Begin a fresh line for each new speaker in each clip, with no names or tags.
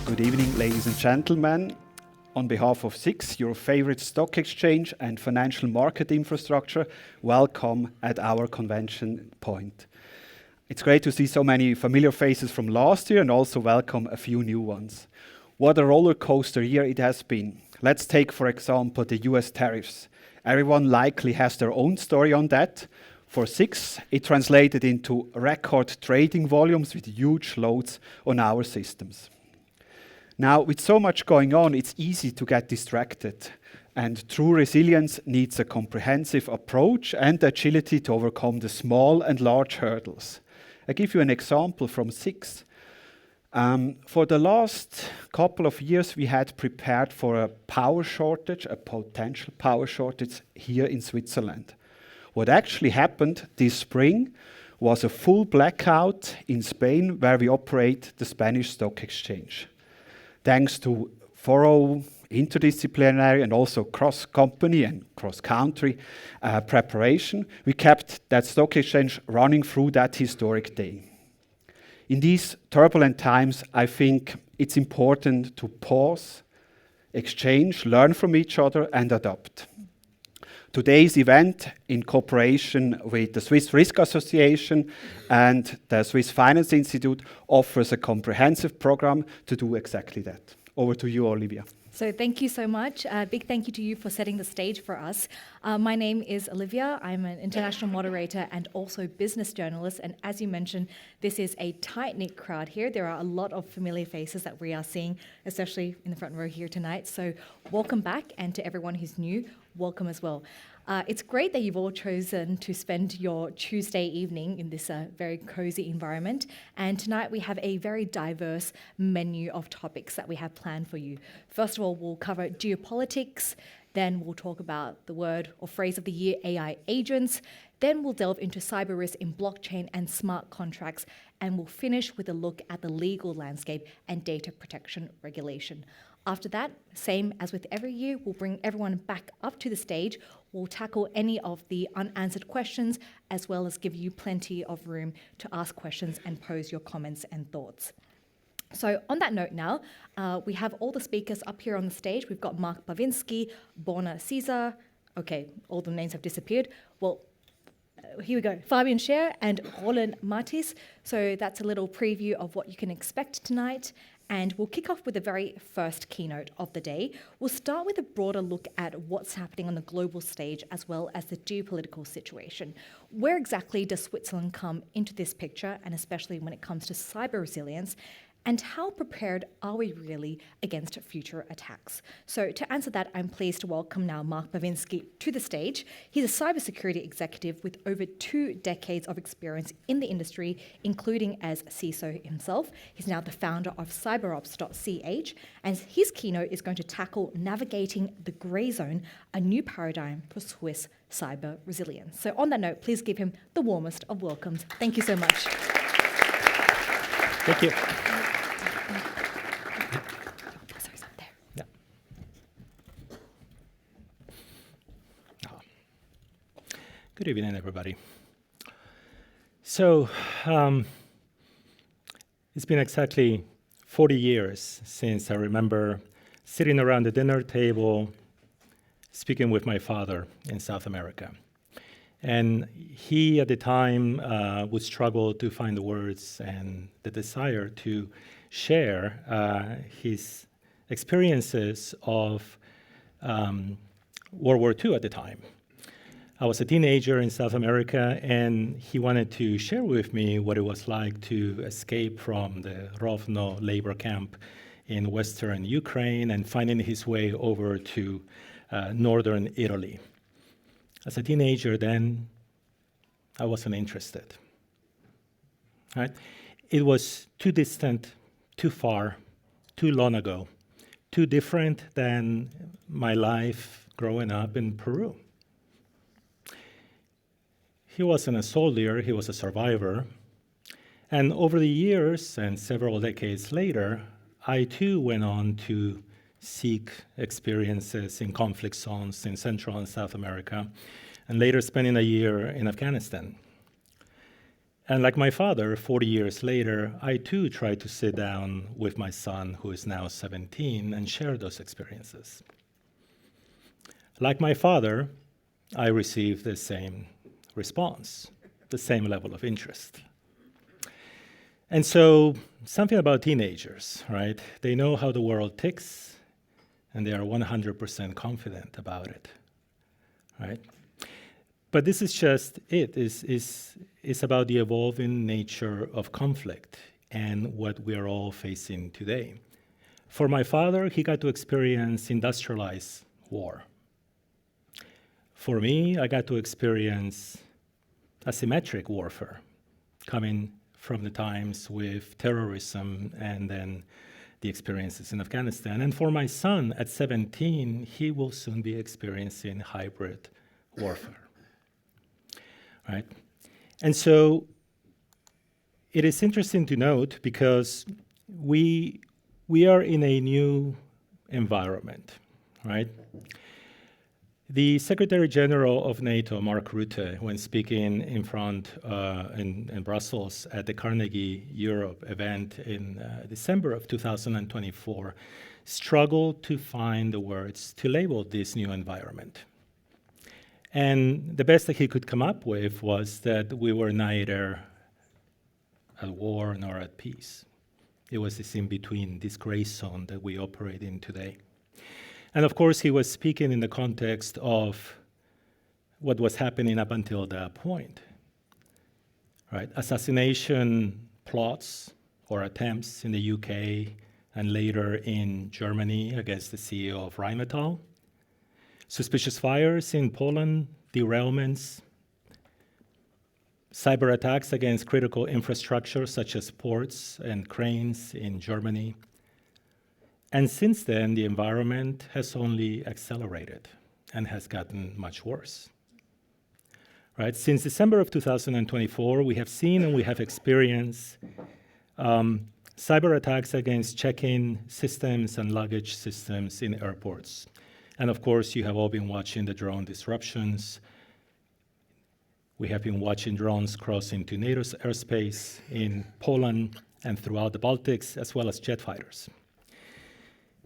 Good evening, ladies and gentlemen. On behalf of SIX, your favorite stock exchange and financial market infrastructure, welcome at our convention point. It's great to see so many familiar faces from last year and also welcome a few new ones. What a roller coaster year it has been. Let's take, for example, the US tariffs. Everyone likely has their own story on that. For SIX, it translated into record trading volumes with huge loads on our systems. Now, with so much going on, it's easy to get distracted. And true resilience needs a comprehensive approach and agility to overcome the small and large hurdles. I give you an example from SIX. For the last couple of years, we had prepared for a power shortage, a potential power shortage here in Switzerland. What actually happened this spring was a full blackout in Spain where we operate the Spanish stock exchange. Thanks to thorough, interdisciplinary and also cross-company and cross-country preparation, we kept that stock exchange running through that historic day. In these turbulent times, I think it's important to pause, exchange, learn from each other and adapt. Today's event, in cooperation with the Swiss Risk Association and the Swiss Finance Institute, offers a comprehensive program to do exactly that. Over to you, Olivia.
So thank you so much. Big thank you to you for setting the stage for us. My name is Olivia. I'm an international moderator and also business journalist. And as you mentioned, this is a tight-knit crowd here. There are a lot of familiar faces that we are seeing, especially in the front row here tonight. So welcome back. And to everyone who's new, welcome as well. It's great that you've all chosen to spend your Tuesday evening in this very cozy environment. And tonight we have a very diverse menu of topics that we have planned for you. First of all, we'll cover geopolitics. Then we'll talk about the word or phrase of the year, AI agents. Then we'll delve into cyber risk in blockchain and smart contracts. And we'll finish with a look at the legal landscape and data protection regulation. After that, same as with every year, we'll bring everyone back up to the stage. We'll tackle any of the unanswered questions, as well as give you plenty of room to ask questions and pose your comments and thoughts. So on that note now, we have all the speakers up here on the stage. We've got Barwinski, Borna, Cisar. Okay, all the names have disappeared. Well, here we go. Fabian, Schär, and Roland, Mathys. So that's a little preview of what you can expect tonight. And we'll kick off with the very first keynote of the day. We'll start with a broader look at what's happening on the global stage as well as the geopolitical situation. Where exactly does Switzerland come into this picture, and especially when it comes to cyber resilience? And how prepared are we really against future attacks? So to answer that, I'm pleased to welcome now Barwinski to the stage. He's a cybersecurity executive with over 2 decades of experience in the industry, including as CISO himself. He's now the founder of Cyberops.ch, and his keynote is going to tackle navigating the grey zone, a new paradigm for Swiss cyber resilience. So on that note, please give him the warmest of welcomes. Thank you so much.
Thank you. Good evening, everybody. So, it's been exactly 40 years since I remember sitting around the dinner table speaking with my father in South America. And he, at the time, would struggle to find the words and the desire to share his experiences of World War II at the time. I was a teenager in South America, and he wanted to share with me what it was like to escape from the Rovno labor camp in western Ukraine and finding his way over to northern Italy. As a teenager then, I wasn't interested. Right? It was too distant, too far, too long ago, too different than my life growing up in Peru. He wasn't a soldier, he was a survivor. And over the years and several decades later, I too went on to seek experiences in conflict zones in Central and South America, and later spending a year in Afghanistan. And like my father, 40 years later, I too tried to sit down with my son, who is now 17, and share those experiences. Like my father, I received the same response, the same level of interest. And so, something about teenagers, right? They know how the world ticks, and they are 100% confident about it, right? But this is just it. It's about the evolving nature of conflict and what we are all facing today. For my father, he got to experience industrialized war. For me, I got to experience asymmetric warfare, coming from the times with terrorism and then the experiences in Afghanistan. And for my son at 17, he will soon be experiencing hybrid warfare. Right? And so it is interesting to note because we are in a new environment, right? The Secretary General of NATO, Mark Rutte, when speaking in front in Brussels at the Carnegie Europe event in December of 2024, struggled to find the words to label this new environment. And the best that he could come up with was that we were neither at war nor at peace. It was this in-between, this gray zone that we operate in today. And of course, he was speaking in the context of what was happening up until that point, right? Assassination plots or attempts in the UK and later in Germany against the CEO of Rheinmetall. Suspicious fires in Poland, derailments, cyber attacks against critical infrastructure such as ports and cranes in Germany. And since then, the environment has only accelerated and has gotten much worse. Right? Since December of 2024, we have seen and we have experienced cyber attacks against check-in systems and luggage systems in airports. And of course, you have all been watching the drone disruptions. We have been watching drones cross into NATO's airspace in Poland and throughout the Baltics, as well as jet fighters.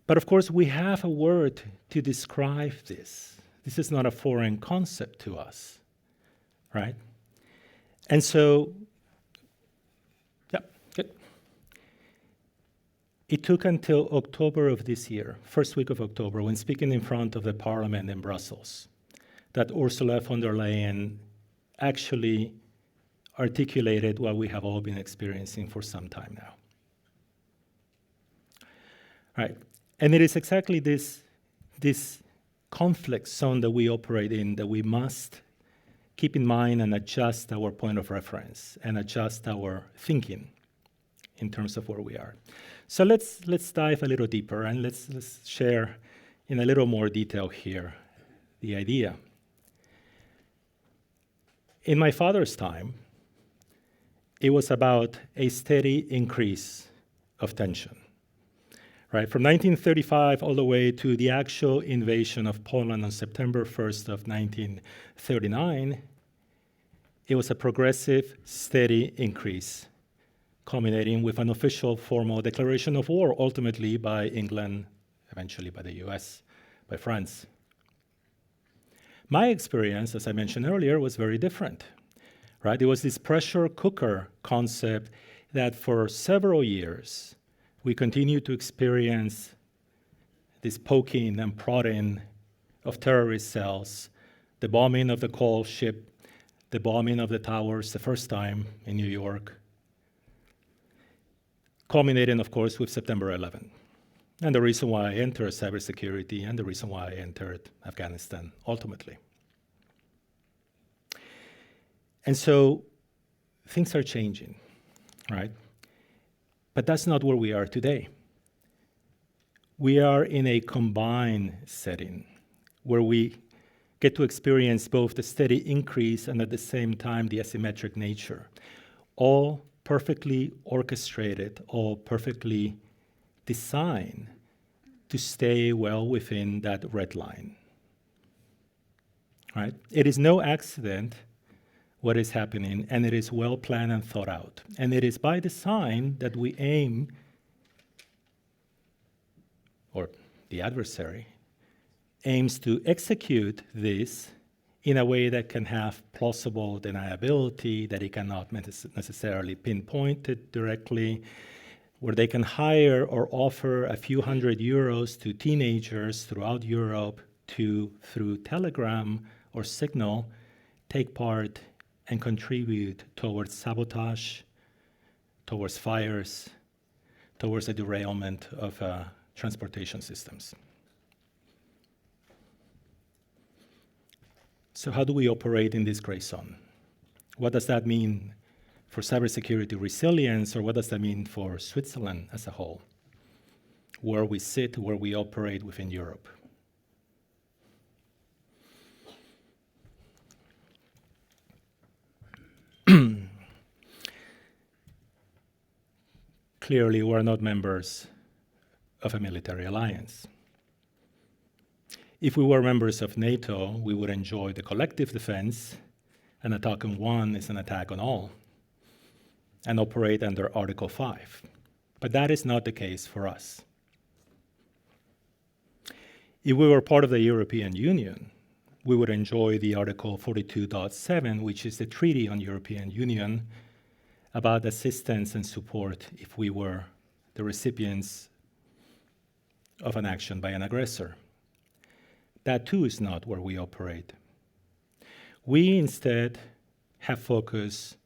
But of course, we have a word to describe this. This is not a foreign concept to us, right? And so, yeah, good. It took until October of this year, first week of October, when speaking in front of the Parliament in Brussels, that Ursula von der Leyen actually articulated what we have all been experiencing for some time now. Right. And it is exactly this conflict zone that we operate in that we must keep in mind and adjust our point of reference and adjust our thinking in terms of where we are. So let's dive a little deeper and let's share in a little more detail here the idea. In my father's time, it was about a steady increase of tension. Right, from 1935 all the way to the actual invasion of Poland on September 1st of 1939, it was a progressive, steady increase, culminating with an official formal declaration of war, ultimately by England, eventually by the US, by France. My experience, as I mentioned earlier, was very different. Right? It was this pressure cooker concept that for several years, we continue to experience this poking and prodding of terrorist cells, the bombing of the coal ship, the bombing of the towers the first time in New York, culminating, of course, with September 11. And the reason why I entered cybersecurity and the reason why I entered Afghanistan ultimately. And so things are changing, right? But that's not where we are today. We are in a combined setting where we get to experience both the steady increase and at the same time the asymmetric nature, all perfectly orchestrated, all perfectly designed to stay well within that red line. Right? It is no accident what is happening, and it is well planned and thought out. And it is by design that we aim, or the adversary, aims to execute this in a way that can have plausible deniability, that it cannot necessarily pinpoint it directly, where they can hire or offer a few €100 to teenagers throughout Europe to, through Telegram or Signal, take part and contribute towards sabotage, towards fires, towards the derailment of transportation systems. So how do we operate in this gray zone? What does that mean for cybersecurity resilience, or what does that mean for Switzerland as a whole? Where we sit, where we operate within Europe. Clearly, we're not members of a military alliance. If we were members of NATO, we would enjoy the collective defense. An attack on one is an attack on all, and operate under Article 5. But that is not the case for us. If we were part of the European Union, we would enjoy the Article 42.7, which is the Treaty on European Union, about assistance and support if we were the recipients of an action by an aggressor. That too is not where we operate. We instead have focus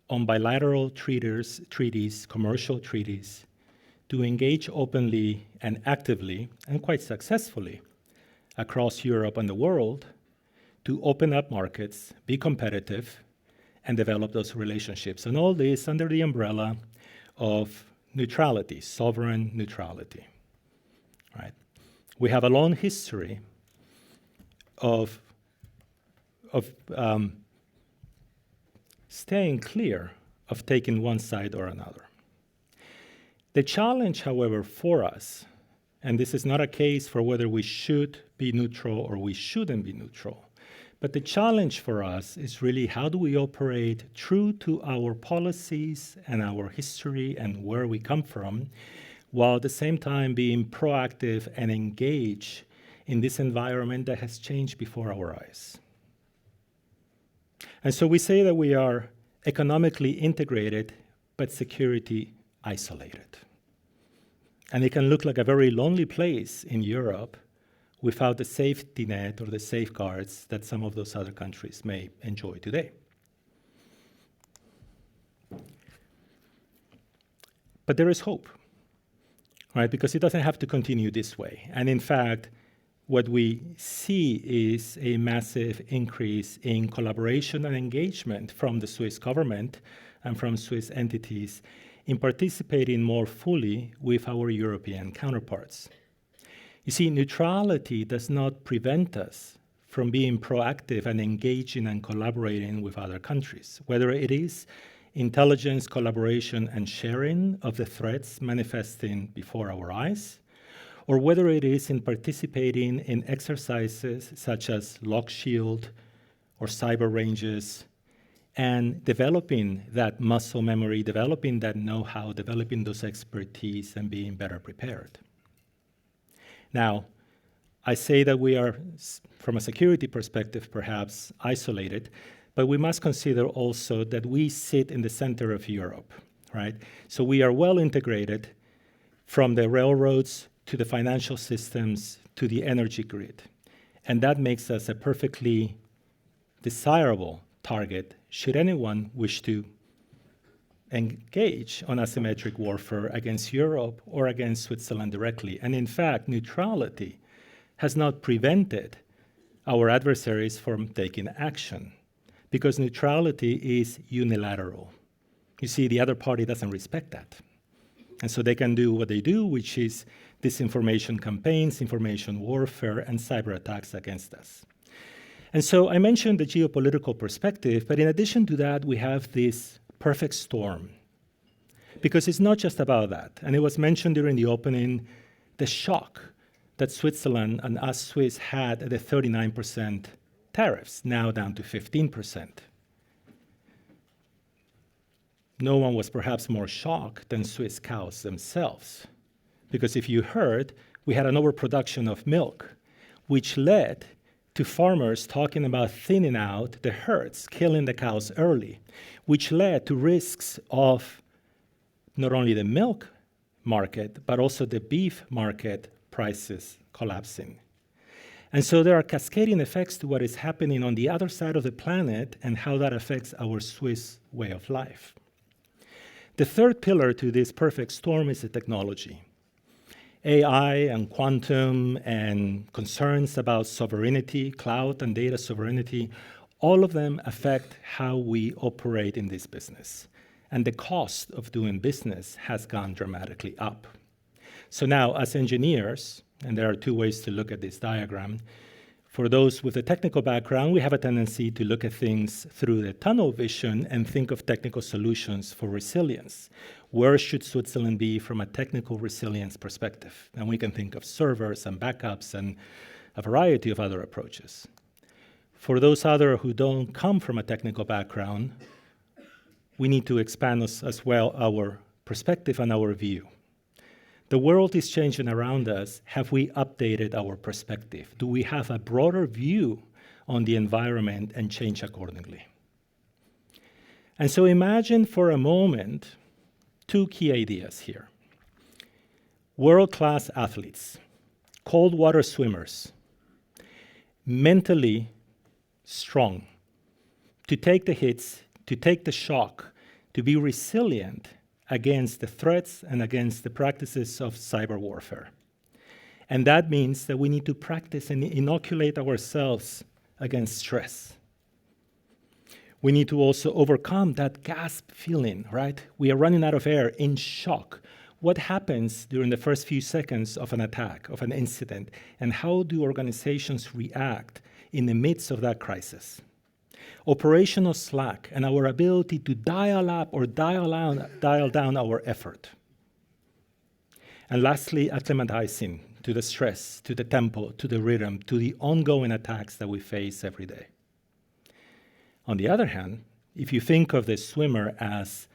on bilateral treaties, commercial treaties, to engage openly and actively, and quite successfully, across Europe and the world, to open up markets, be competitive, and develop those relationships. And all this under the umbrella of neutrality, sovereign neutrality. Right? We have a long history of staying clear of taking one side or another. The challenge, however, for us, and this is not a case for whether we should be neutral or we shouldn't be neutral, but the challenge for us is really how do we operate true to our policies and our history and where we come from, while at the same time being proactive and engaged in this environment that has changed before our eyes. And so we say that we are economically integrated, but security isolated. And it can look like a very lonely place in Europe without the safety net or the safeguards that some of those other countries may enjoy today. But there is hope, right? Because it doesn't have to continue this way. And in fact, what we see is a massive increase in collaboration and engagement from the Swiss government and from Swiss entities in participating more fully with our European counterparts. You see, neutrality does not prevent us from being proactive and engaging and collaborating with other countries, whether it is intelligence, collaboration, and sharing of the threats manifesting before our eyes, or whether it is in participating in exercises such as Lock Shield or cyber ranges, and developing that muscle memory, developing that know-how, developing those expertise, and being better prepared. Now, I say that we are, from a security perspective, perhaps isolated, but we must consider also that we sit in the center of Europe, right? So we are well integrated from the railroads to the financial systems, to the energy grid. And that makes us a perfectly desirable target should anyone wish to engage on asymmetric warfare against Europe or against Switzerland directly. And in fact, neutrality has not prevented our adversaries from taking action, because neutrality is unilateral. You see, the other party doesn't respect that. And so they can do what they do, which is disinformation campaigns, information warfare, and cyber attacks against us. And so I mentioned the geopolitical perspective, but in addition to that, we have this perfect storm. Because it's not just about that. And it was mentioned during the opening, the shock that Switzerland and us Swiss had at the 39% tariffs, now down to 15%. no one was perhaps more shocked than Swiss cows themselves. Because if you heard, we had an overproduction of milk, which led to farmers talking about thinning out the herds, killing the cows early, which led to risks of not only the milk market, but also the beef market prices collapsing. And so there are cascading effects to what is happening on the other side of the planet and how that affects our Swiss way of life. The third pillar to this perfect storm is the technology. AI and quantum and concerns about sovereignty, cloud and data sovereignty, all of them affect how we operate in this business. And the cost of doing business has gone dramatically up. So now, as engineers, and there are two ways to look at this diagram, for those with a technical background, we have a tendency to look at things through the tunnel vision and think of technical solutions for resilience. Where should Switzerland be from a technical resilience perspective? And we can think of servers and backups and a variety of other approaches. For those others who don't come from a technical background, we need to expand as well our perspective and our view. The world is changing around us. Have we updated our perspective? Do we have a broader view on the environment and change accordingly? And so imagine for a moment two key ideas here. World-class athletes, cold water swimmers, mentally strong, to take the hits, to take the shock, to be resilient against the threats and against the practices of cyber warfare. And that means that we need to practice and inoculate ourselves against stress. We need to also overcome that gasp feeling, right? We are running out of air in shock. What happens during the first few seconds of an attack, of an incident, and how do organizations react in the midst of that crisis? Operational slack and our ability to dial up or dial down our effort. And lastly, acclimatizing to the stress, to the tempo, to the rhythm, to the ongoing attacks that we face every day. On the other hand, if you think of the swimmer as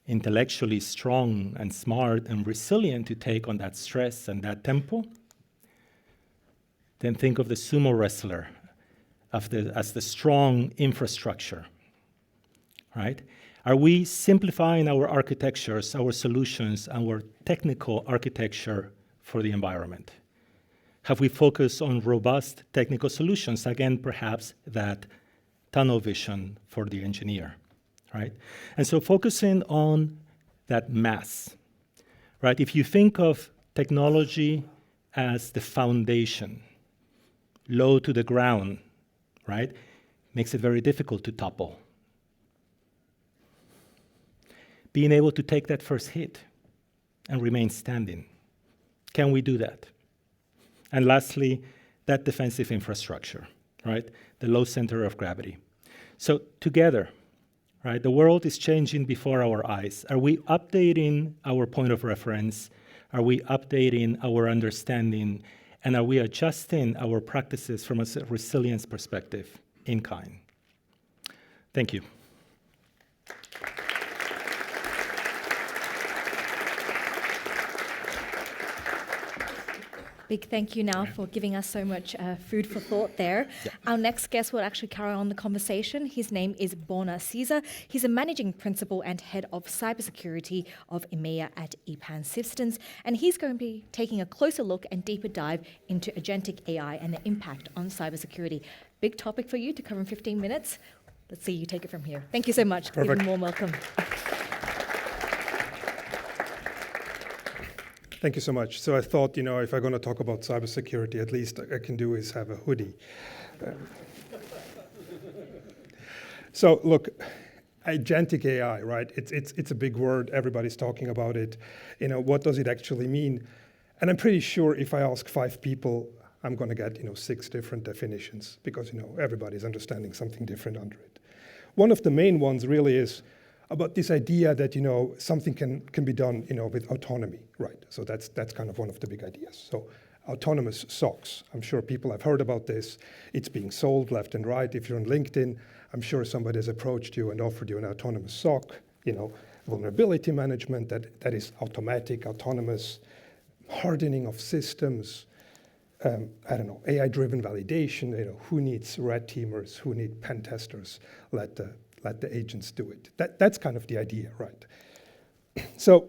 intellectually strong and smart and resilient to take on that stress and that tempo, then think of the sumo wrestler as the strong infrastructure, right? Are we simplifying our architectures, our solutions, our technical architecture for the environment? Have we focused on robust technical solutions? Again, perhaps that tunnel vision for the engineer, right? And so focusing on that mass, right? If you think of technology as the foundation, low to the ground, right? Makes it very difficult to topple. Being able to take that first hit and remain standing. Can we do that? And lastly, that defensive infrastructure, right? The low center of gravity. So together, right, the world is changing before our eyes. Are we updating our point of reference? Are we updating our understanding? And are we adjusting our practices from a resilience perspective in kind? Thank you.
Big thank you now for giving us so much food for thought there. Yeah. Our next guest will actually carry on the conversation. His name is Borna Cisar. He's a managing principal and head of cybersecurity of EMEA at EPAM Systems, and he's going to be taking a closer look and deeper dive into agentic AI and the impact on cybersecurity. Big topic for you to cover in 15 minutes. Let's see you take it from here. Thank you so much.
Perfect.
Give him a warm welcome.
Thank you so much. So I thought, if I'm going to talk about cybersecurity, at least I can do is have a hoodie. So look, agentic AI, right? It's a big word. Everybody's talking about it. What does it actually mean? And I'm pretty sure if I ask 5 people, I'm going to get 6 different definitions because everybody's understanding something different under it. One of the main ones really is about this idea that something can be done with autonomy, right? So that's kind of one of the big ideas. So autonomous SOCs. I'm sure people have heard about this. It's being sold left and right. If you're on LinkedIn, I'm sure somebody has approached you and offered you an autonomous SOC. vulnerability management that is automatic, autonomous, hardening of systems, AI-driven validation. Who needs red teamers? Who need pen testers? Let the agents do it. That's kind of the idea, right? So,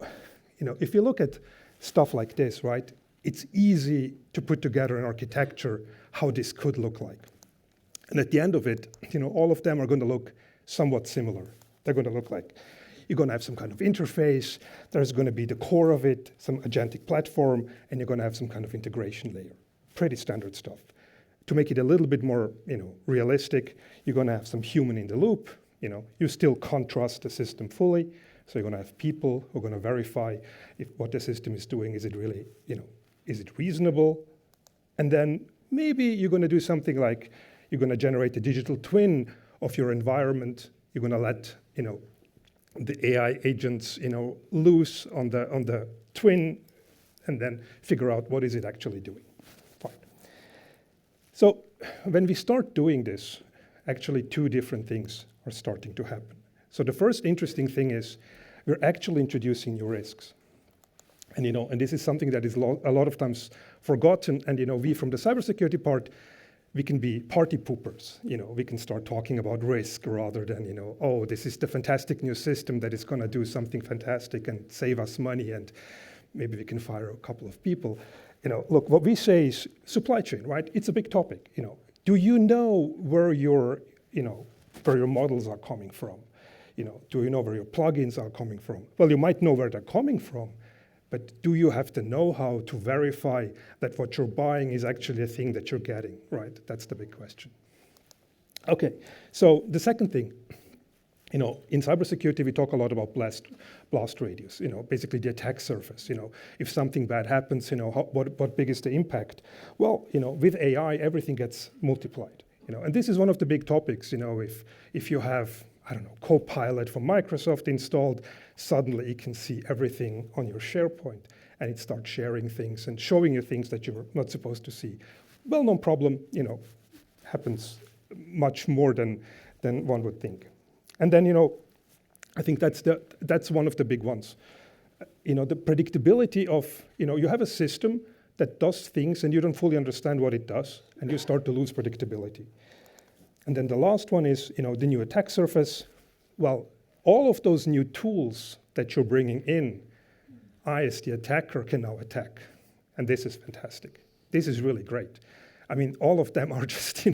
if you look at stuff like this, right, it's easy to put together an architecture how this could look like. And at the end of it, all of them are going to look somewhat similar. They're going to look like you're going to have some kind of interface, there's going to be the core of it, some agentic platform, and you're going to have some kind of integration layer. Pretty standard stuff. To make it a little bit more, realistic, you're going to have some human in the loop. You still can't trust the system fully, so you're going to have people who are going to verify if what the system is doing, is it really, is it reasonable? And then maybe you're going to do something like you're going to generate a digital twin of your environment. You're going to let, the AI agents, loose on the twin, and then figure out what is it actually doing. Fine. So when we start doing this, actually two different things are starting to happen. So the first interesting thing is we're actually introducing new risks. And, and this is something that is a lot of times forgotten. And, we from the cybersecurity part, we can be party poopers. We can start talking about risk rather than, oh, this is the fantastic new system that is going to do something fantastic and save us money, and maybe we can fire a couple of people. Look, what we say is supply chain, right? It's a big topic. Do you know where your models are coming from? Do you know where your plugins are coming from? Well, you might know where they're coming from, but do you have the know-how to verify that what you're buying is actually a thing that you're getting, right? That's the big question. Okay, so the second thing, in cybersecurity, we talk a lot about blast radius, basically the attack surface. If something bad happens, what big is the impact? Well, with AI, everything gets multiplied, and this is one of the big topics, if you have, Copilot from Microsoft installed, suddenly you can see everything on your SharePoint, and it starts sharing things and showing you things that you're not supposed to see. Well-known problem, happens much more than one would think. And then, I think that's one of the big ones. The predictability of, you have a system that does things and you don't fully understand what it does, and you start to lose predictability. And then the last one is, the new attack surface. Well, all of those new tools that you're bringing in, I, as the attacker, can now attack. And this is fantastic. This is really great. I mean, all of them are just,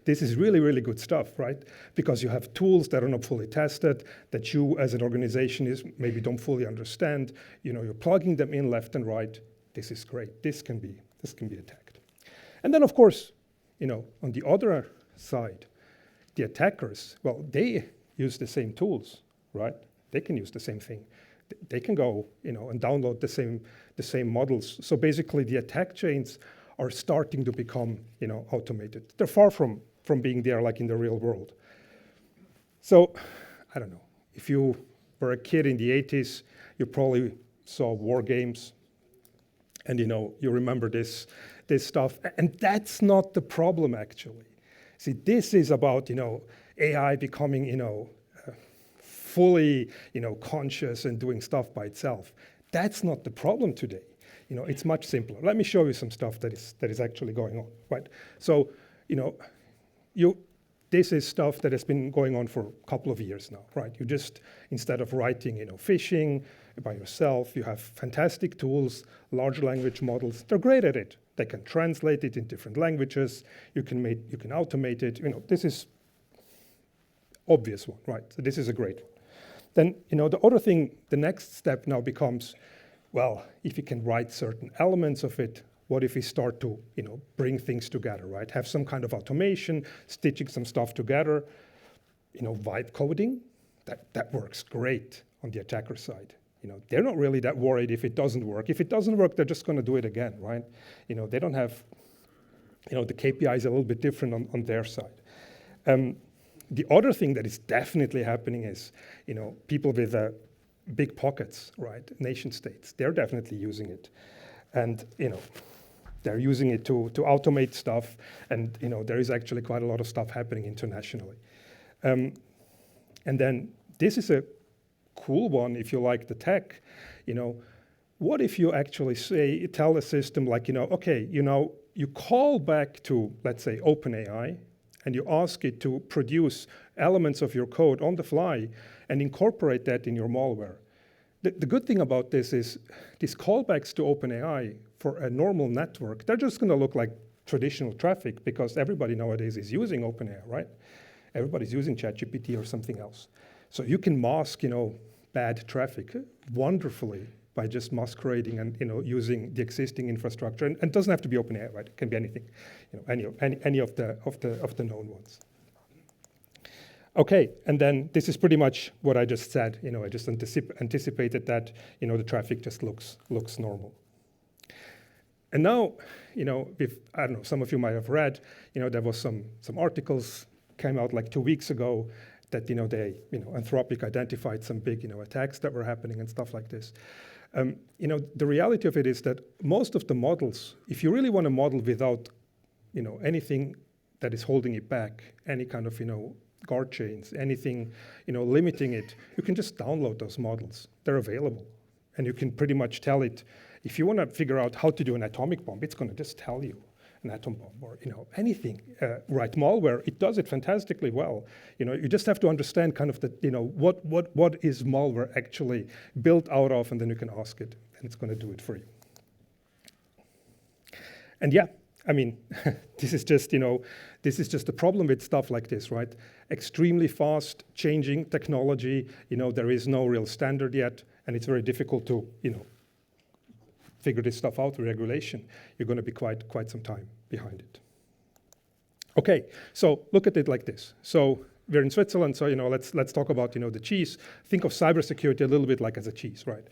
this is really, really good stuff, right? Because you have tools that are not fully tested, that you as an organization maybe don't fully understand. You're plugging them in left and right. This is great. This can be attacked. And then, of course, on the other side, the attackers, well, they use the same tools, right? They can use the same thing. They can go, and download the same models. So basically, the attack chains are starting to become, automated. They're far from being there like in the real world. So, I don't know. If you were a kid in the 80s, you probably saw war games, and you remember this stuff. And that's not the problem, actually. See, this is about, AI becoming, fully, conscious and doing stuff by itself. That's not the problem today. It's much simpler. Let me show you some stuff that is actually going on, right? So, this is stuff that has been going on for a couple of years now, right? You just, instead of writing, phishing by yourself, you have fantastic tools, large language models. They're great at it. They can translate it in different languages. You can automate it. This is obvious one, right? So this is a great one. Then, the other thing, the next step now becomes, well, if you can write certain elements of it, what if we start to, bring things together, right? Have some kind of automation, stitching some stuff together, vibe coding, that works great on the attacker side. They're not really that worried if it doesn't work. If it doesn't work, they're just going to do it again, right? They don't have, the KPI is a little bit different on their side. The other thing that is definitely happening is, people with big pockets, right? Nation states, they're definitely using it. And, they're using it to automate stuff. And, there is actually quite a lot of stuff happening internationally. And then this is a cool one if you like the tech. What if you actually tell a system like, okay, you call back to, let's say, OpenAI, and you ask it to produce elements of your code on the fly and incorporate that in your malware. The good thing about this is these callbacks to OpenAI for a normal network, they're just going to look like traditional traffic because everybody nowadays is using OpenAI, right? Everybody's using ChatGPT or something else. So you can mask, bad traffic wonderfully by just masquerading and using the existing infrastructure. And it doesn't have to be OpenAI, right? It can be anything, any of the known ones. Okay, and then this is pretty much what I just said. I just anticipated that the traffic just looks normal. And now, I don't know, some of you might have read, there was some articles came out like 2 weeks ago that Anthropic identified some big attacks that were happening and stuff like this. The reality of it is that most of the models, if you really want to model without anything that is holding it back, any kind of guard chains, anything limiting it, you can just download those models. They're available, and you can pretty much tell it. If you want to figure out how to do an atomic bomb, it's going to just tell you an atom bomb or anything. Write malware, it does it fantastically well. You just have to understand kind of the what is malware actually built out of, and then you can ask it, and it's going to do it for you. And yeah, I mean, this is just the problem with stuff like this, right? Extremely fast changing technology. There is no real standard yet, and it's very difficult to figure this stuff out with regulation. You're going to be quite some time behind it. Okay, so look at it like this. So we're in Switzerland, so let's talk about the cheese. Think of cybersecurity a little bit like as a cheese, right?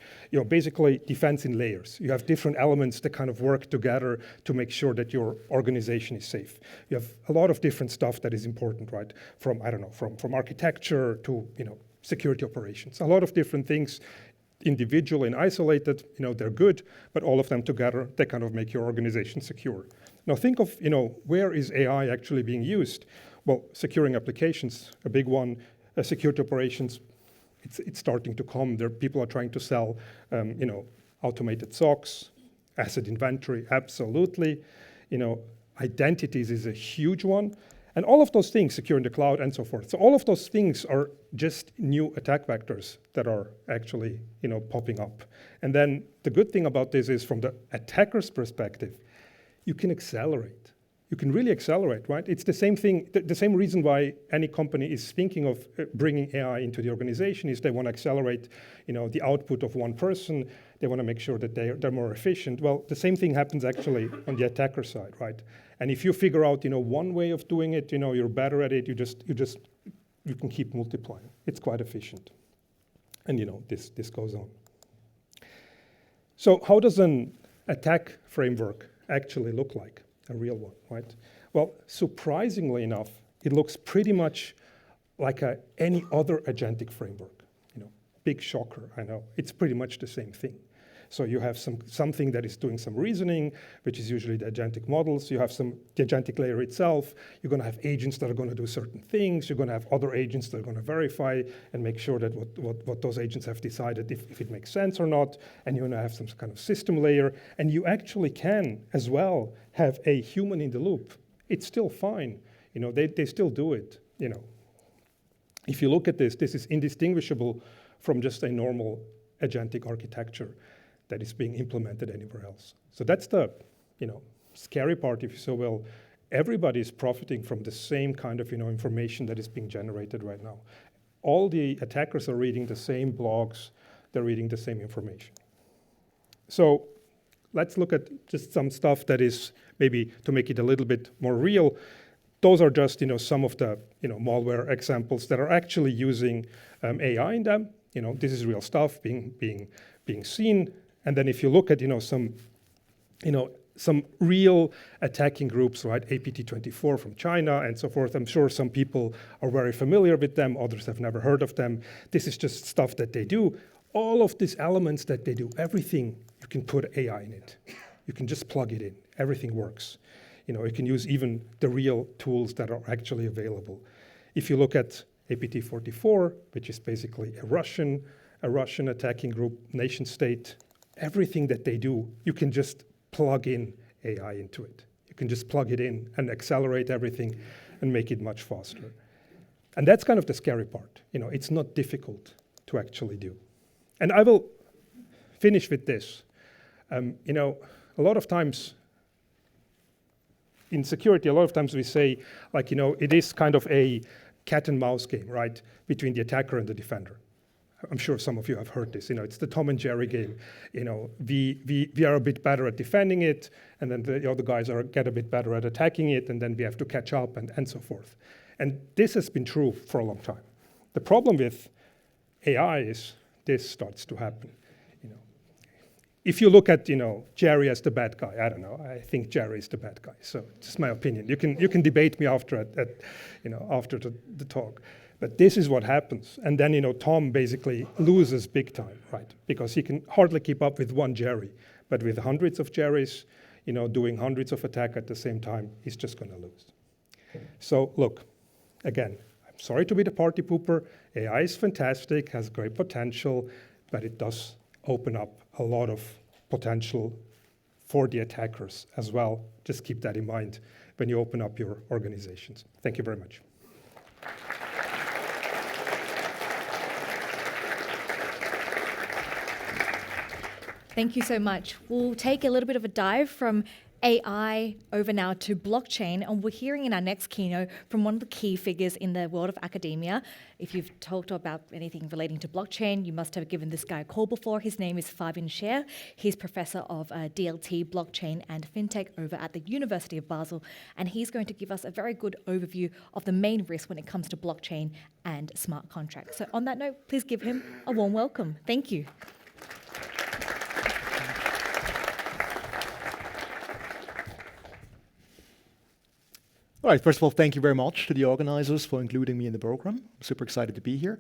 Basically defense in layers. You have different elements that kind of work together to make sure that your organization is safe. You have a lot of different stuff that is important, right? From architecture to security operations. A lot of different things. Individual and isolated, they're good, but all of them together, they kind of make your organization secure. Now think of, where is AI actually being used? Well, securing applications, a big one. Security operations, it's starting to come. People are trying to sell, automated SOCs, asset inventory, absolutely. Identities is a huge one. And all of those things, securing the cloud and so forth. So all of those things are just new attack vectors that are actually, popping up. And then the good thing about this is from the attacker's perspective, you can accelerate. You can really accelerate, right? It's the same thing, the same reason why any company is thinking of bringing AI into the organization is they want to accelerate, the output of one person. They want to make sure that they're more efficient. Well, the same thing happens actually on the attacker side, right? And if you figure out, one way of doing it, you're better at it. You can keep multiplying. It's quite efficient, and this goes on. So how does an attack framework actually look like? A real one, right? Well, surprisingly enough, it looks pretty much like any other agentic framework. Big shocker, I know. It's pretty much the same thing. So you have something that is doing some reasoning, which is usually the agentic models. You have the agentic layer itself. You're going to have agents that are going to do certain things. You're going to have other agents that are going to verify and make sure that what those agents have decided, if it makes sense or not. And you're going to have some kind of system layer. And you actually can, as well, have a human in the loop. It's still fine. They still do it. If you look at this is indistinguishable from just a normal agentic architecture that is being implemented anywhere else. So that's the, scary part, if you so will. Everybody is profiting from the same kind of, information that is being generated right now. All the attackers are reading the same blogs. They're reading the same information. So let's look at just some stuff that is maybe to make it a little bit more real. Those are just, some of the, malware examples that are actually using AI in them. This is real stuff being seen. And then if you look at, some real attacking groups, right? APT24 from China and so forth. I'm sure some people are very familiar with them. Others have never heard of them. This is just stuff that they do. All of these elements that they do, everything, you can put AI in it. You can just plug it in. Everything works. You can use even the real tools that are actually available. If you look at APT44, which is basically a Russian a Russian attacking group, nation state, everything that they do, you can just plug in AI into it. You can just plug it in and accelerate everything and make it much faster. And that's kind of the scary part. It's not difficult to actually do. And I will finish with this. A lot of times in security, we say, it is kind of a cat and mouse game, right, between the attacker and the defender. I'm sure some of you have heard this. It's the Tom and Jerry game. We are a bit better at defending it, and then the other guys get a bit better at attacking it, and then we have to catch up and so forth. And this has been true for a long time. The problem with AI is this starts to happen. If you look at Jerry as the bad guy, I don't know. I think Jerry is the bad guy. So it's my opinion. You can debate me after after the talk. But this is what happens. And then Tom basically loses big time, right? Because he can hardly keep up with one Jerry. But with hundreds of Jerrys, doing hundreds of attacks at the same time, he's just going to lose. So look, again, I'm sorry to be the party pooper. AI is fantastic, has great potential, but it does open up a lot of potential for the attackers as well. Just keep that in mind when you open up your organizations. Thank you very much.
Thank you so much. We'll take a little bit of a dive from AI over now to blockchain, and we're hearing in our next keynote from one of the key figures in the world of academia. If you've talked about anything relating to blockchain, you must have given this guy a call before. His name is Fabian Schär. He's professor of DLT, blockchain and Fintech over at the University of Basel, and he's going to give us a very good overview of the main risks when it comes to blockchain and smart contracts. So on that note, please give him a warm welcome. Thank you.
All right, first of all, thank you very much to the organizers for including me in the program. I'm super excited to be here.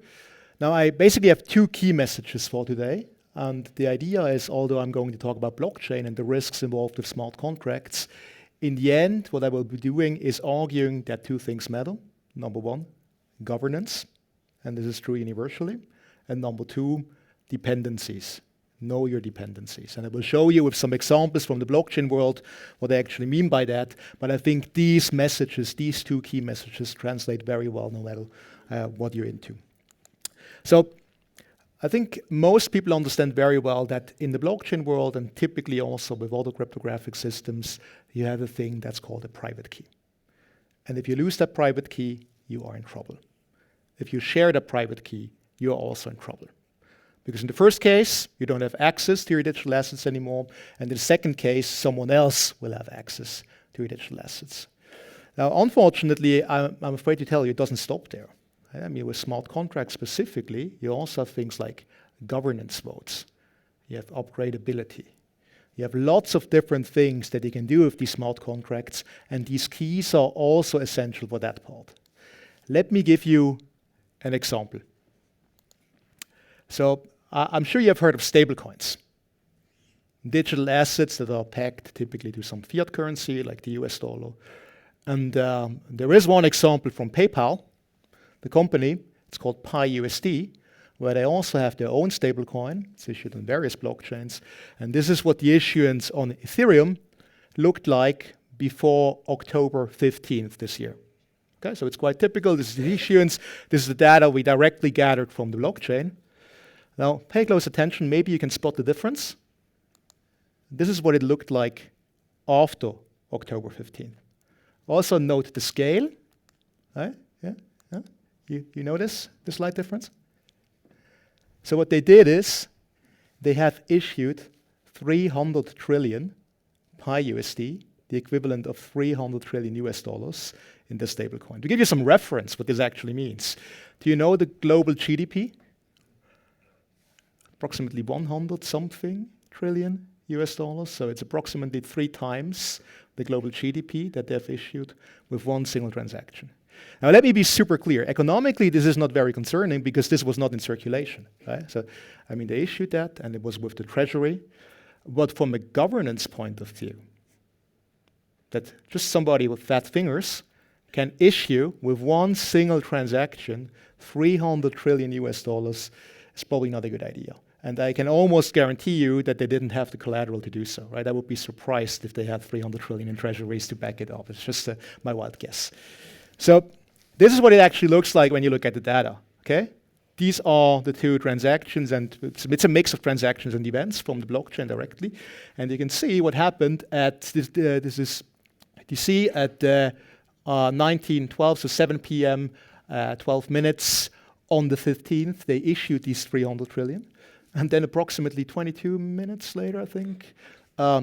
Now, I basically have two key messages for today. And the idea is, although I'm going to talk about blockchain and the risks involved with smart contracts, in the end, what I will be doing is arguing that two things matter. Number one, governance, and this is true universally. And number two, dependencies. Know your dependencies. And I will show you with some examples from the blockchain world what I actually mean by that. But I think these messages, these two key messages, translate very well no matter what you're into. So I think most people understand very well that in the blockchain world, and typically also with other cryptographic systems, you have a thing that's called a private key. And if you lose that private key, you are in trouble. If you share that private key, you are also in trouble. Because in the first case, you don't have access to your digital assets anymore. And in the second case, someone else will have access to your digital assets. Now, unfortunately, I'm afraid to tell you, it doesn't stop there. I mean, with smart contracts specifically, you also have things like governance modes. You have upgradability. You have lots of different things that you can do with these smart contracts. And these keys are also essential for that part. Let me give you an example. So I'm sure you have heard of stablecoins. Digital assets that are pegged typically to some fiat currency like the US dollar. And there is one example from PayPal, the company. It's called PiUSD, where they also have their own stablecoin. It's issued on various blockchains. And this is what the issuance on Ethereum looked like before October 15th this year. Okay, so it's quite typical. This is the issuance. This is the data we directly gathered from the blockchain. Now, pay close attention. Maybe you can spot the difference. This is what it looked like after October 15th. Also note the scale. Right? Yeah? You notice the slight difference? So what they did is they have issued 300 trillion PiUSD, the equivalent of 300 trillion US dollars in this stablecoin. To give you some reference what this actually means, do you know the global GDP? Approximately 100-something trillion US dollars. So it's approximately 3 times the global GDP that they've issued with one single transaction. Now, let me be super clear. Economically, this is not very concerning because this was not in circulation. Right? So, I mean, they issued that and it was with the treasury. But from a governance point of view, that just somebody with fat fingers can issue with one single transaction 300 trillion US dollars it's probably not a good idea. And I can almost guarantee you that they didn't have the collateral to do so, right? I would be surprised if they had 300 trillion in treasuries to back it up. It's just my wild guess. So this is what it actually looks like when you look at the data, okay? These are the two transactions, and it's a mix of transactions and events from the blockchain directly. And you can see what happened at this is, you see at 1912, so 7 p.m., 12 minutes on the 15th, they issued these 300 trillion. And then approximately 22 minutes later, I think,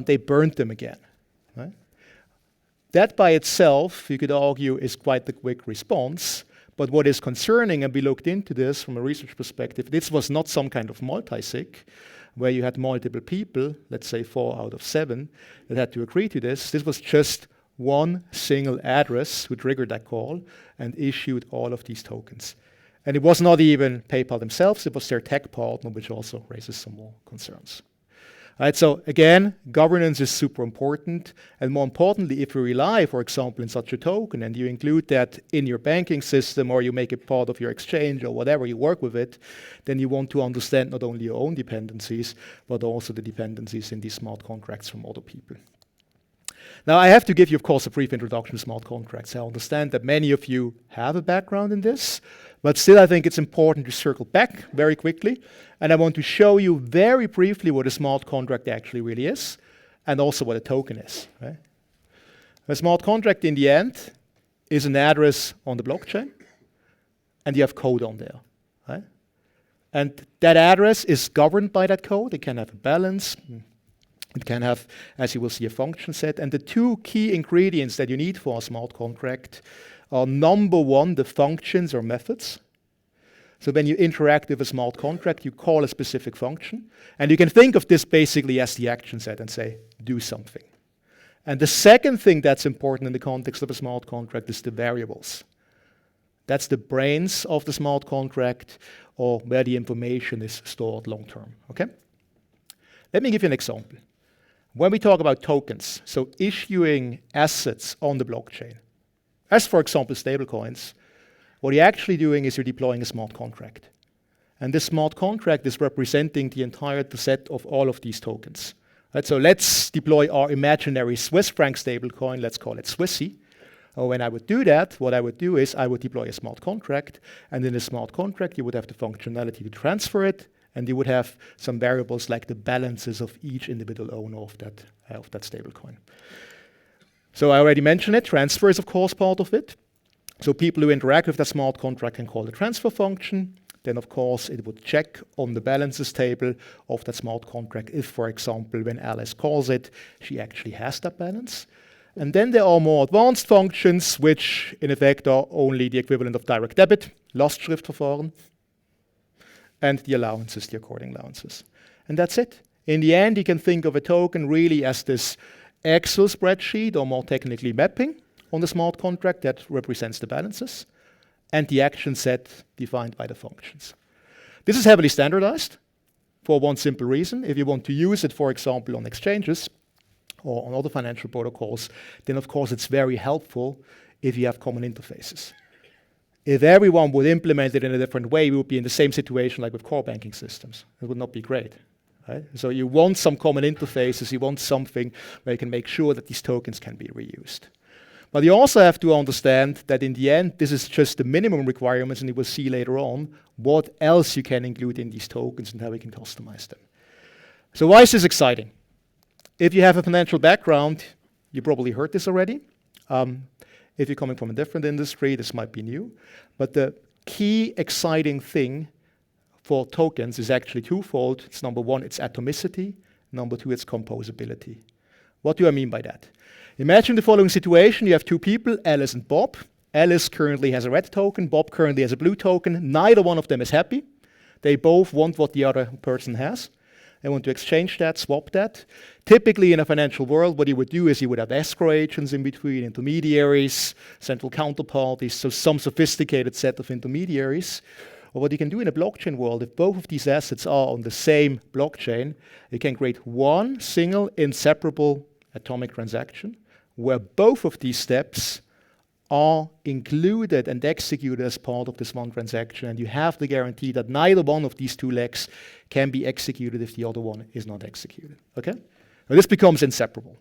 they burned them again, right? That by itself, you could argue, is quite the quick response. But what is concerning, and we looked into this from a research perspective, this was not some kind of multi-sig, where you had multiple people, let's say 4 out of 7, that had to agree to this. This was just one single address who triggered that call and issued all of these tokens. And it was not even PayPal themselves, it was their tech partner, which also raises some more concerns. Right, so again, governance is super important, and more importantly, if you rely, for example, in such a token, and you include that in your banking system, or you make it part of your exchange, or whatever, you work with it, then you want to understand not only your own dependencies, but also the dependencies in these smart contracts from other people. Now, I have to give you, of course, a brief introduction to smart contracts. I understand that many of you have a background in this, but still I think it's important to circle back very quickly, and I want to show you very briefly what a smart contract actually really is, and also what a token is. Right? A smart contract, in the end, is an address on the blockchain, and you have code on there. Right? And that address is governed by that code. It can have a balance. It can have, as you will see, a function set. And the two key ingredients that you need for a smart contract are, number one, the functions or methods. So when you interact with a smart contract, you call a specific function. And you can think of this basically as the action set and say, do something. And the second thing that's important in the context of a smart contract is the variables. That's the brains of the smart contract, or where the information is stored long term. Okay? Let me give you an example. When we talk about tokens, so issuing assets on the blockchain, as for example stablecoins, what you're actually doing is you're deploying a smart contract. And this smart contract is representing the entire set of all of these tokens. Right, so let's deploy our imaginary Swiss franc stablecoin, let's call it Swissy. When I would do that, what I would do is I would deploy a smart contract, and in a smart contract you would have the functionality to transfer it, and you would have some variables like the balances of each individual owner of that stablecoin. So I already mentioned it, transfer is of course part of it. So people who interact with that smart contract can call the transfer function. Then of course it would check on the balances table of that smart contract if, for example, when Alice calls it, she actually has that balance. And then there are more advanced functions, which in effect are only the equivalent of direct debit, Lastschriftverfahren, and the allowances, the according allowances. And that's it. In the end, you can think of a token really as this Excel spreadsheet, or more technically mapping, on the smart contract that represents the balances, and the action set defined by the functions. This is heavily standardized for one simple reason. If you want to use it, for example, on exchanges or on other financial protocols, then of course it's very helpful if you have common interfaces. If everyone would implement it in a different way, we would be in the same situation like with core banking systems. It would not be great. Right? So you want some common interfaces, you want something where you can make sure that these tokens can be reused. But you also have to understand that in the end, this is just the minimum requirements, and you will see later on what else you can include in these tokens and how we can customize them. So why is this exciting? If you have a financial background, you probably heard this already. If you're coming from a different industry, this might be new. But the key exciting thing for tokens is actually twofold. It's number one, it's atomicity. Number two, it's composability. What do I mean by that? Imagine the following situation. You have two people, Alice and Bob. Alice currently has a red token. Bob currently has a blue token. Neither one of them is happy. They both want what the other person has. They want to exchange that, swap that. Typically in a financial world, what you would do is you would have escrow agents in between, intermediaries, central counterparties, so some sophisticated set of intermediaries. Or what you can do in a blockchain world, if both of these assets are on the same blockchain, you can create one single inseparable atomic transaction where both of these steps are included and executed as part of this one transaction, and you have the guarantee that neither one of these two legs can be executed if the other one is not executed. Okay? Now this becomes inseparable.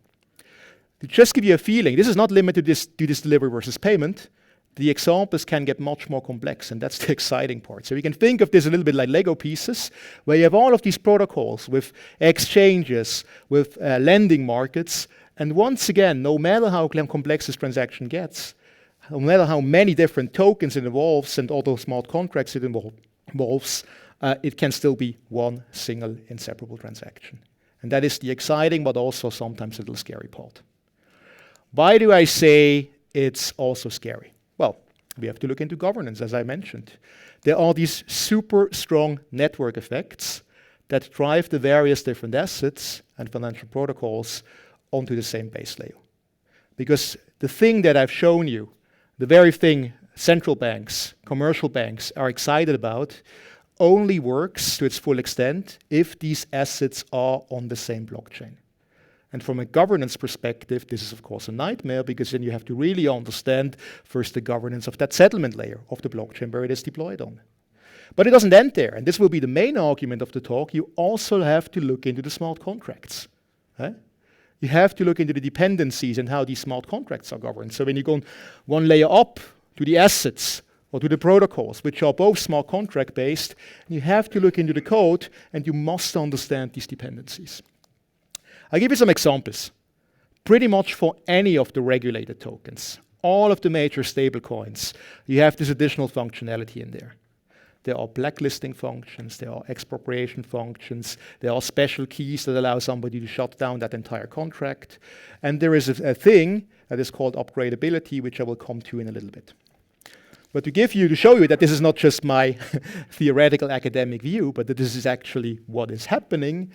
To just give you a feeling, this is not limited to this delivery versus payment. The examples can get much more complex, and that's the exciting part. So you can think of this a little bit like Lego pieces, where you have all of these protocols with exchanges, with lending markets, and once again, no matter how complex this transaction gets, no matter how many different tokens it involves and other smart contracts it involves, it can still be one single inseparable transaction. And that is the exciting but also sometimes a little scary part. Why do I say it's also scary? Well, we have to look into governance, as I mentioned. There are these super strong network effects that drive the various different assets and financial protocols onto the same base layer. Because the thing that I've shown you, the very thing central banks, commercial banks are excited about, only works to its full extent if these assets are on the same blockchain. And from a governance perspective, this is of course a nightmare, because then you have to really understand first the governance of that settlement layer of the blockchain where it is deployed on. But it doesn't end there, and this will be the main argument of the talk. You also have to look into the smart contracts. You have to look into the dependencies and how these smart contracts are governed. So when you go one layer up to the assets or to the protocols, which are both smart contract based, you have to look into the code and you must understand these dependencies. I'll give you some examples. Pretty much for any of the regulated tokens, all of the major stablecoins, you have this additional functionality in there. There are blacklisting functions, there are expropriation functions, there are special keys that allow somebody to shut down that entire contract. And there is a thing that is called upgradability, which I will come to in a little bit. But to show you that this is not just my theoretical academic view, but that this is actually what is happening,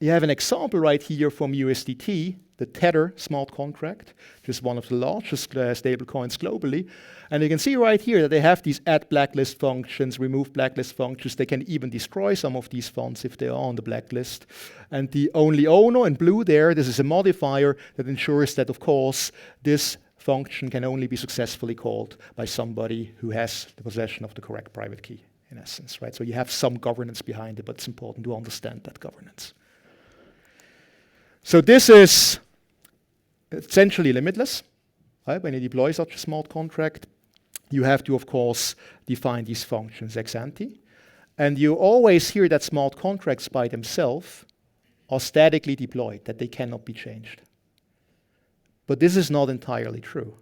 you have an example right here from USDT, the Tether smart contract, which is one of the largest stablecoins globally. And you can see right here that they have these add blacklist functions, remove blacklist functions. They can even destroy some of these funds if they are on the blacklist. And the only owner in blue there, this is a modifier that ensures that, of course, this function can only be successfully called by somebody who has the possession of the correct private key, in essence, right? So you have some governance behind it, but it's important to understand that governance. So this is essentially limitless. Right? When you deploy such a smart contract, you have to, of course, define these functions ex ante. And you always hear that smart contracts by themselves are statically deployed, that they cannot be changed. But this is not entirely true.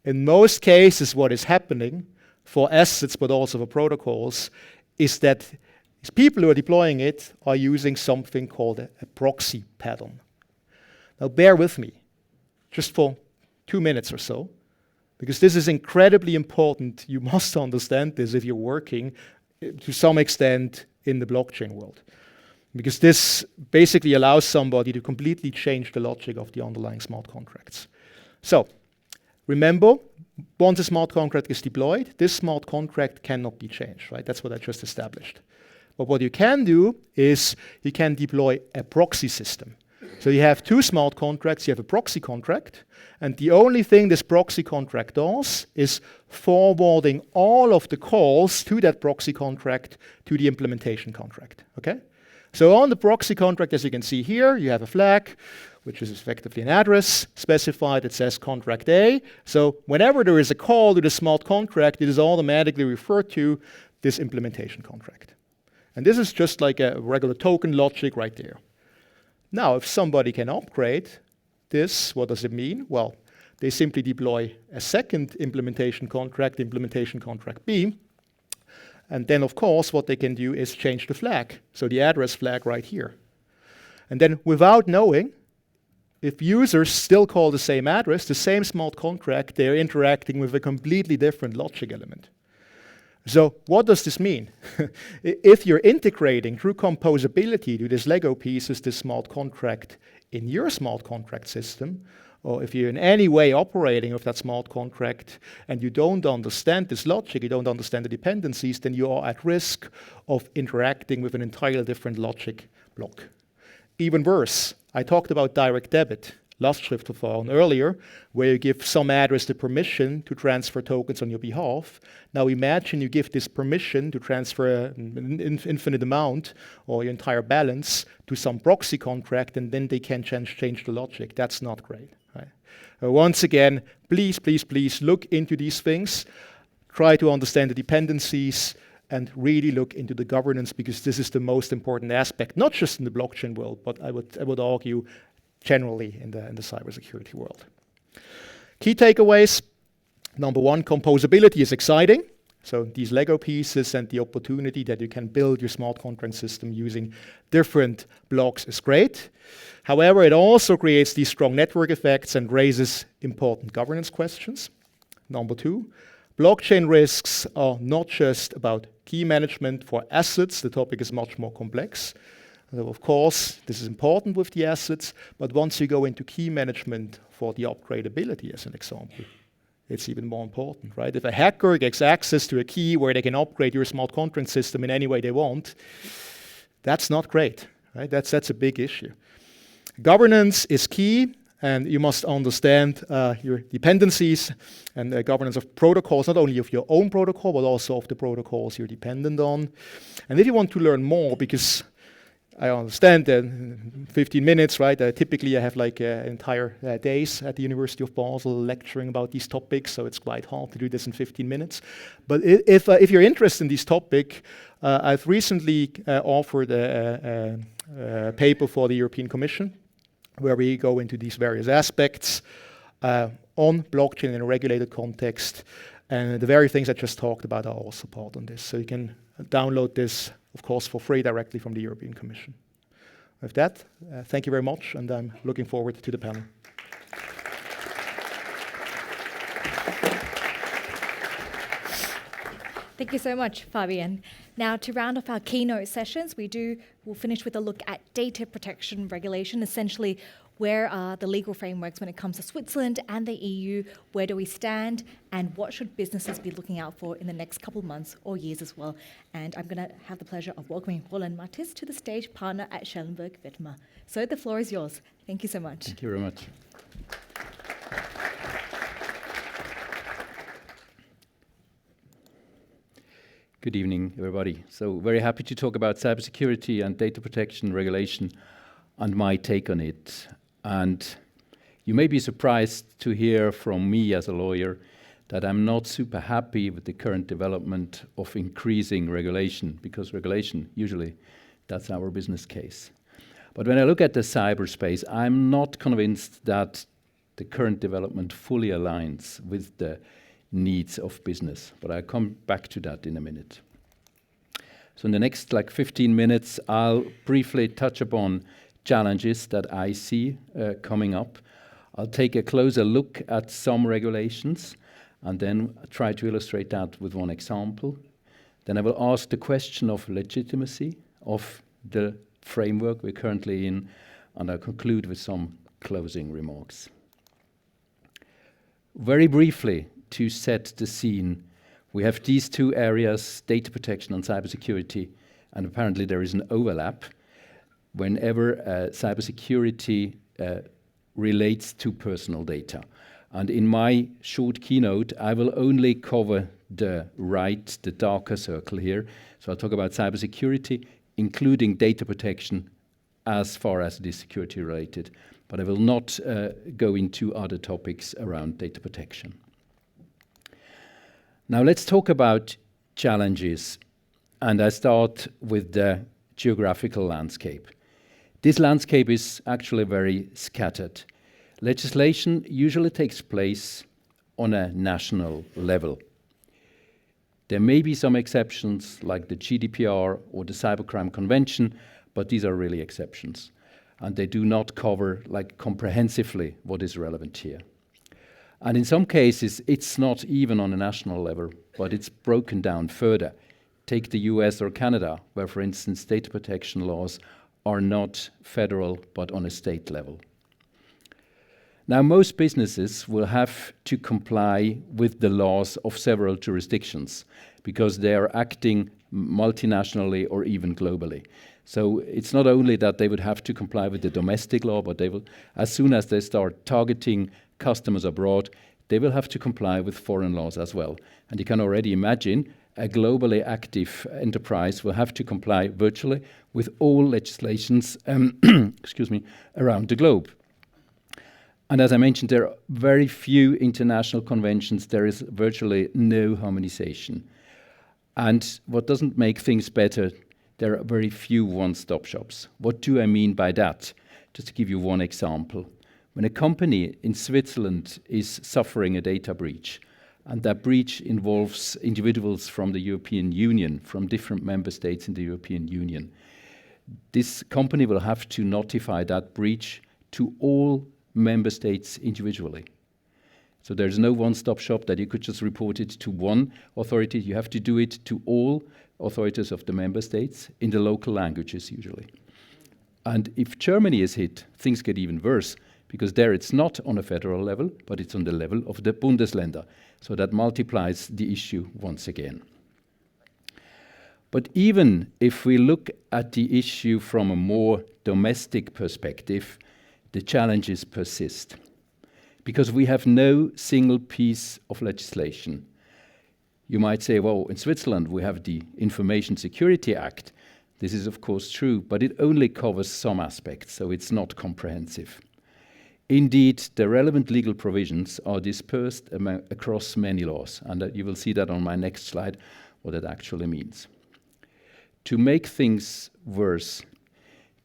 In most cases, what is happening for assets, but also for protocols, is that people who are deploying it are using something called a proxy pattern. Now bear with me, just for 2 minutes or so, because this is incredibly important. You must understand this if you're working to some extent in the blockchain world. Because this basically allows somebody to completely change the logic of the underlying smart contracts. So, remember, once a smart contract is deployed, this smart contract cannot be changed, right? That's what I just established. But what you can do is you can deploy a proxy system. So you have two smart contracts, you have a proxy contract, and the only thing this proxy contract does is forwarding all of the calls to that proxy contract to the implementation contract, okay? So on the proxy contract, as you can see here, you have a flag, which is effectively an address specified that says contract A. So whenever there is a call to the smart contract, it is automatically referred to this implementation contract. And this is just like a regular token logic right there. Now, if somebody can upgrade this, what does it mean? Well, they simply deploy a second implementation contract B. And then, of course, what they can do is change the flag. So the address flag right here. And then without knowing, if users still call the same address, the same smart contract, they're interacting with a completely different logic element. So what does this mean? If you're integrating through composability to this Lego pieces, this smart contract in your smart contract system, or if you're in any way operating with that smart contract and you don't understand this logic, you don't understand the dependencies, then you are at risk of interacting with an entirely different logic block. Even worse, I talked about direct debit. Lastschriftverfahren earlier, where you give some address the permission to transfer tokens on your behalf. Now imagine you give this permission to transfer an infinite amount or your entire balance to some proxy contract, and then they can change the logic. That's not great. Right? Once again, please look into these things. Try to understand the dependencies and really look into the governance, because this is the most important aspect, not just in the blockchain world, but I would argue generally in the cybersecurity world. Key takeaways. Number one, composability is exciting. So these Lego pieces and the opportunity that you can build your smart contract system using different blocks is great. However, it also creates these strong network effects and raises important governance questions. Number two, blockchain risks are not just about key management for assets. The topic is much more complex. So of course, this is important with the assets, but once you go into key management for the upgradability, as an example, it's even more important, right? If a hacker gets access to a key where they can upgrade your smart contract system in any way they want, that's not great, right? That's a big issue. Governance is key, and you must understand your dependencies and governance of protocols, not only of your own protocol, but also of the protocols you're dependent on. And if you want to learn more, because I understand that 15 minutes, right? Typically I have like entire days at the University of Basel lecturing about these topics, so it's quite hard to do this in 15 minutes. But if you're interested in this topic, I've recently offered a paper for the European Commission, where we go into these various aspects on blockchain in a regulated context. And the very things I just talked about are also part of this. So you can download this, of course, for free directly from the European Commission. With that, thank you very much, and I'm looking forward to the panel.
Thank you so much, Fabian. Now, to round off our keynote sessions, we'll finish with a look at data protection regulation, essentially where are the legal frameworks when it comes to Switzerland and the EU, where do we stand, and what should businesses be looking out for in the next couple of months or years as well. And I'm going to have the pleasure of welcoming Roland and Mathys to the stage, partner at Schellenberg, Wittmer. So the floor is yours. Thank you so much.
Thank you very much. Good evening, everybody. So very happy to talk about cybersecurity and data protection regulation and my take on it. And you may be surprised to hear from me as a lawyer that I'm not super happy with the current development of increasing regulation, because regulation, usually, that's our business case. But when I look at the cyberspace, I'm not convinced that the current development fully aligns with the needs of business. But I'll come back to that in a minute. So in the next 15 minutes, I'll briefly touch upon challenges that I see coming up. I'll take a closer look at some regulations and then try to illustrate that with one example. Then I will ask the question of legitimacy of the framework we're currently in, and I'll conclude with some closing remarks. Very briefly, to set the scene, we have these two areas, data protection and cybersecurity, and apparently there is an overlap whenever cybersecurity relates to personal data. And in my short keynote, I will only cover the right, the darker circle here. So I'll talk about cybersecurity, including data protection as far as it is security related. But I will not go into other topics around data protection. Now let's talk about challenges. And I start with the geographical landscape. This landscape is actually very scattered. Legislation usually takes place on a national level. There may be some exceptions like the GDPR or the Cybercrime Convention, but these are really exceptions. And they do not cover comprehensively what is relevant here. And in some cases, it's not even on a national level, but it's broken down further. Take the US or Canada, where, for instance, data protection laws are not federal, but on a state level. Now, most businesses will have to comply with the laws of several jurisdictions because they are acting multinationally or even globally. So it's not only that they would have to comply with the domestic law, but they will, as soon as they start targeting customers abroad, they will have to comply with foreign laws as well. And you can already imagine a globally active enterprise will have to comply virtually with all legislations excuse me, around the globe. And as I mentioned, there are very few international conventions. There is virtually no harmonization. And what doesn't make things better, there are very few one-stop shops. What do I mean by that? Just to give you one example. When a company in Switzerland is suffering a data breach, and that breach involves individuals from the European Union, from different member states in the European Union, this company will have to notify that breach to all member states individually. So there's no one-stop shop that you could just report it to one authority. You have to do it to all authorities of the member states in the local languages usually. And if Germany is hit, things get even worse, because there it's not on a federal level, but it's on the level of the Bundesländer. So that multiplies the issue once again. But even if we look at the issue from a more domestic perspective, the challenges persist, because we have no single piece of legislation. You might say, well, in Switzerland we have the Information Security Act. This is of course true, but it only covers some aspects, so it's not comprehensive. Indeed, the relevant legal provisions are dispersed across many laws, and you will see that on my next slide, what that actually means. To make things worse,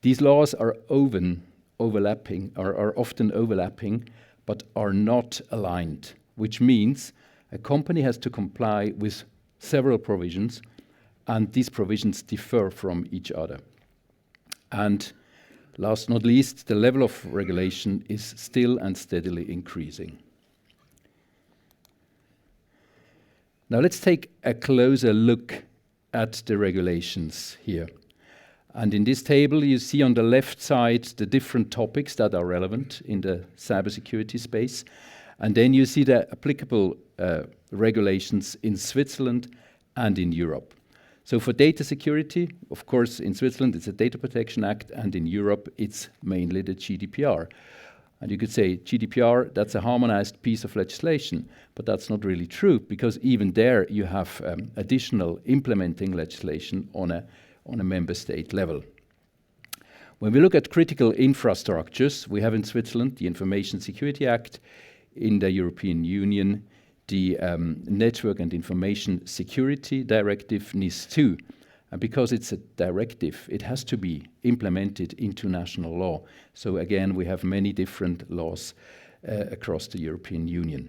these laws are often overlapping, but are not aligned, which means a company has to comply with several provisions, and these provisions differ from each other. And last not least, the level of regulation is still and steadily increasing. Now let's take a closer look at the regulations here. And in this table, you see on the left side the different topics that are relevant in the cybersecurity space. And then you see the applicable regulations in Switzerland and in Europe. So for data security, of course, in Switzerland, it's a Data Protection Act, and in Europe, it's mainly the GDPR. And you could say GDPR, that's a harmonized piece of legislation, but that's not really true, because even there you have additional implementing legislation on a member state level. When we look at critical infrastructures, we have in Switzerland the Information Security Act, in the European Union, the Network and Information Security Directive, NIS2. And because it's a directive, it has to be implemented into national law. So again, we have many different laws across the European Union.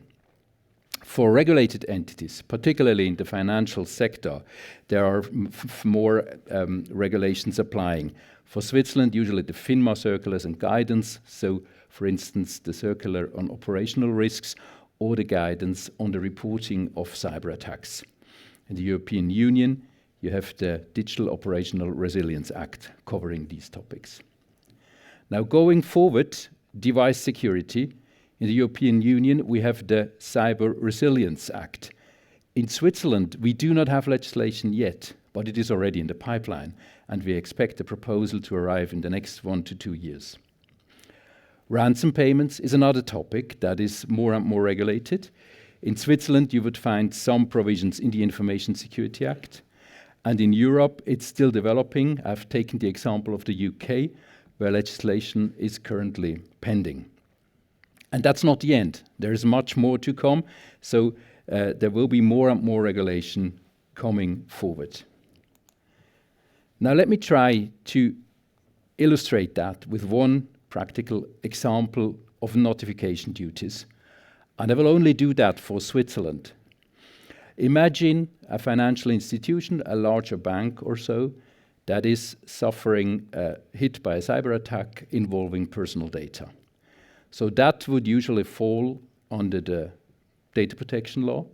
For regulated entities, particularly in the financial sector, there are more regulations applying. For Switzerland, usually the FINMA circulars and guidance. So, for instance, the circular on operational risks, or the guidance on the reporting of cyber attacks. In the European Union, you have the Digital Operational Resilience Act covering these topics. Now, going forward, device security. In the European Union, we have the Cyber Resilience Act. In Switzerland, we do not have legislation yet, but it is already in the pipeline, and we expect a proposal to arrive in the next 1 to 2 years. Ransom payments is another topic that is more and more regulated. In Switzerland, you would find some provisions in the Information Security Act. And in Europe, it's still developing. I've taken the example of the UK, where legislation is currently pending. And that's not the end. There is much more to come. So there will be more and more regulation coming forward. Now let me try to illustrate that with one practical example of notification duties. And I will only do that for Switzerland. Imagine a financial institution, a larger bank or so, that is suffering hit by a cyber attack involving personal data. So that would usually fall under the data protection law,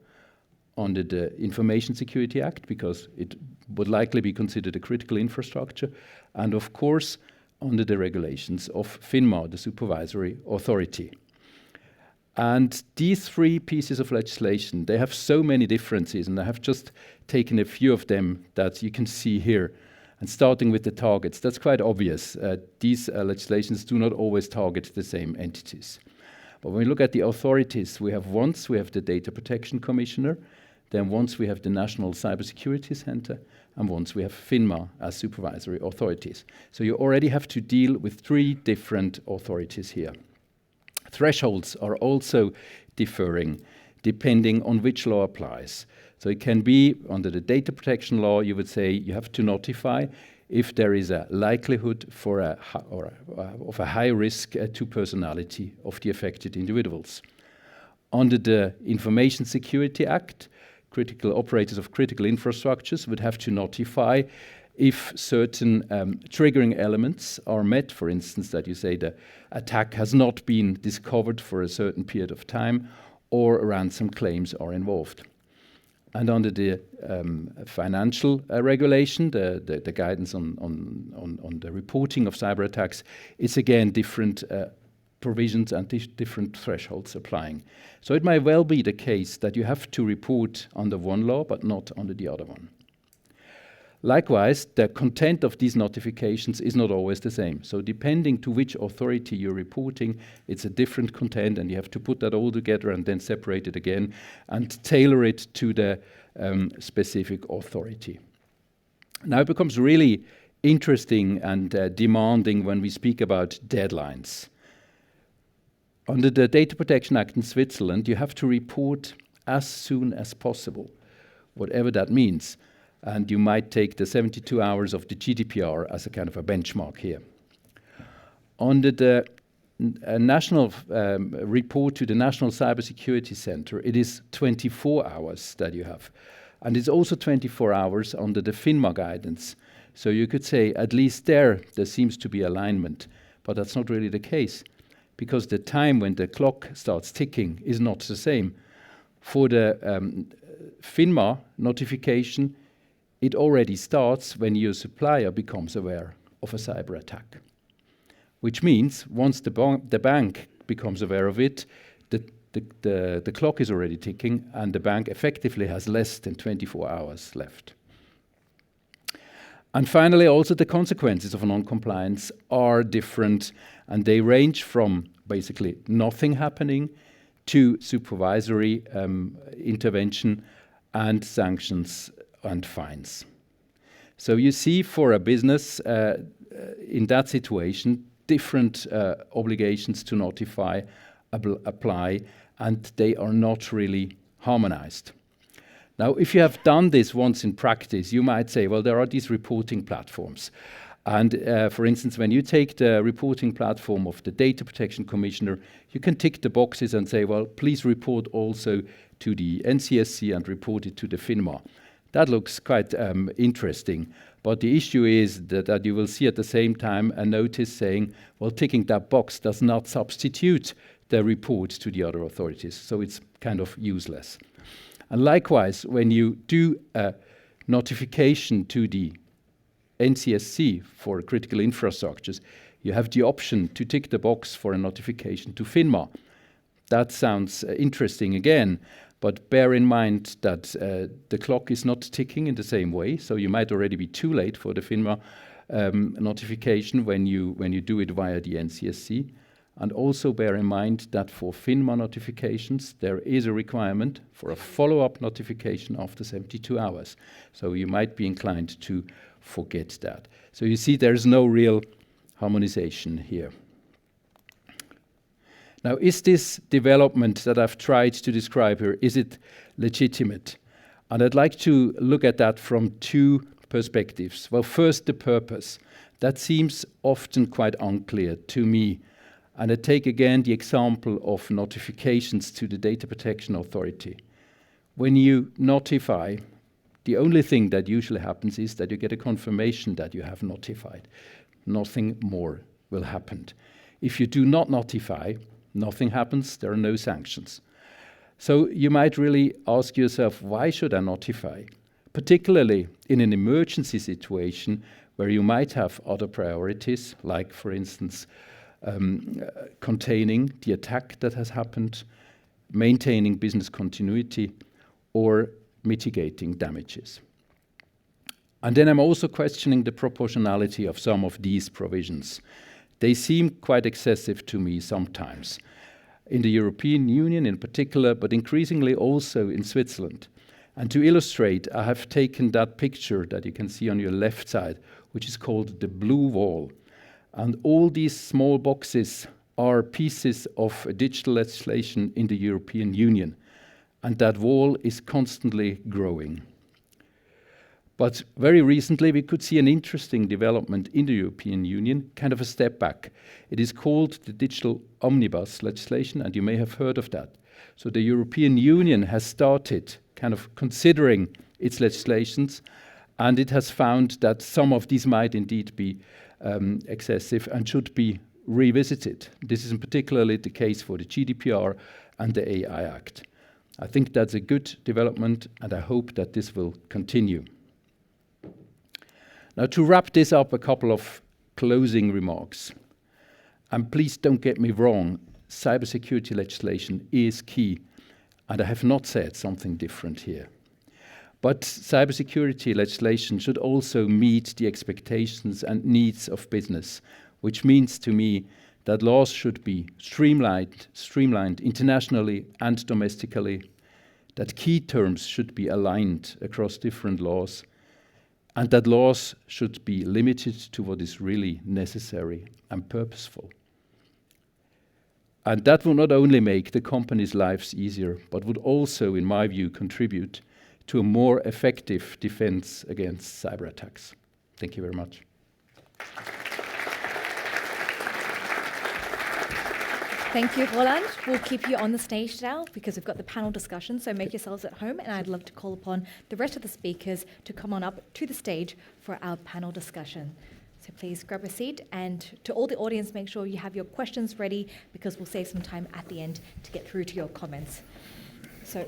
under the Information Security Act, because it would likely be considered a critical infrastructure, and of course, under the regulations of FINMA, the supervisory authority. And these three pieces of legislation, they have so many differences, and I have just taken a few of them that you can see here. And starting with the targets, that's quite obvious. These legislations do not always target the same entities. But when we look at the authorities, we have the Data Protection Commissioner, then once we have the National Cybersecurity Center, and once we have FINMA as supervisory authorities. So you already have to deal with three different authorities here. Thresholds are also differing depending on which law applies. So it can be under the data protection law, you would say you have to notify if there is a likelihood for of a high risk to personality of the affected individuals. Under the Information Security Act, critical operators of critical infrastructures would have to notify if certain triggering elements are met, for instance, that you say the attack has not been discovered for a certain period of time, or ransom claims are involved. And under the financial regulation, the guidance on the reporting of cyber attacks, it's again different provisions and different thresholds applying. So it might well be the case that you have to report under one law, but not under the other one. Likewise, the content of these notifications is not always the same. So depending to which authority you're reporting, it's a different content, and you have to put that all together and then separate it again and tailor it to the specific authority. Now it becomes really interesting and demanding when we speak about deadlines. Under the Data Protection Act in Switzerland, you have to report as soon as possible, whatever that means. And you might take the 72 hours of the GDPR as a kind of a benchmark here. Under the national report to the National Cybersecurity Center, it is 24 hours that you have. And it's also 24 hours under the FINMA guidance. So you could say at least there seems to be alignment, but that's not really the case, because the time when the clock starts ticking is not the same. For the FINMA notification, it already starts when your supplier becomes aware of a cyber attack, which means once the bank becomes aware of it, the clock is already ticking, and the bank effectively has less than 24 hours left. And finally, also the consequences of non-compliance are different, and they range from basically nothing happening to supervisory intervention and sanctions and fines. So you see, for a business in that situation, different obligations to notify apply, and they are not really harmonized. Now, if you have done this once in practice, you might say, well, there are these reporting platforms. And for instance, when you take the reporting platform of the Data Protection Commissioner, you can tick the boxes and say, well, please report also to the NCSC and report it to the FINMA. That looks quite interesting, but the issue is that you will see at the same time a notice saying, well, ticking that box does not substitute the report to the other authorities, so it's kind of useless. And likewise, when you do a notification to the NCSC for critical infrastructures, you have the option to tick the box for a notification to FINMA. That sounds interesting again, but bear in mind that the clock is not ticking in the same way, so you might already be too late for the FINMA notification when you do it via the NCSC. And also bear in mind that for FINMA notifications, there is a requirement for a follow-up notification after 72 hours. So you might be inclined to forget that. So you see, there's no real harmonization here. Now, is this development that I've tried to describe here, is it legitimate? And I'd like to look at that from two perspectives. Well, first, the purpose. That seems often quite unclear to me. And I take again the example of notifications to the Data Protection Authority. When you notify, the only thing that usually happens is that you get a confirmation that you have notified. Nothing more will happen. If you do not notify, nothing happens, there are no sanctions. So you might really ask yourself, why should I notify? Particularly in an emergency situation where you might have other priorities, like, for instance, containing the attack that has happened, maintaining business continuity, or mitigating damages. And then I'm also questioning the proportionality of some of these provisions. They seem quite excessive to me sometimes, in the European Union in particular, but increasingly also in Switzerland. And to illustrate, I have taken that picture that you can see on your left side, which is called the blue wall. And all these small boxes are pieces of digital legislation in the European Union. And that wall is constantly growing. But very recently, we could see an interesting development in the European Union, kind of a step back. It is called the Digital Omnibus legislation, and you may have heard of that. So the European Union has started kind of considering its legislations, and it has found that some of these might indeed be excessive and should be revisited. This is in particularly the case for the GDPR and the AI Act. I think that's a good development, and I hope that this will continue. Now, to wrap this up, a couple of closing remarks. And please don't get me wrong, cybersecurity legislation is key, and I have not said something different here. But cybersecurity legislation should also meet the expectations and needs of business, which means to me that laws should be streamlined internationally and domestically, that key terms should be aligned across different laws, and that laws should be limited to what is really necessary and purposeful. And that will not only make the company's lives easier, but would also, in my view, contribute to a more effective defense against cyber attacks. Thank you very much.
Thank you, Roland. We'll keep you on the stage now because we've got the panel discussion, so make yourselves at home, and I'd love to call upon the rest of the speakers to come on up to the stage for our panel discussion. So please grab a seat, and to all the audience, make sure you have your questions ready because we'll save some time at the end to get through to your comments. So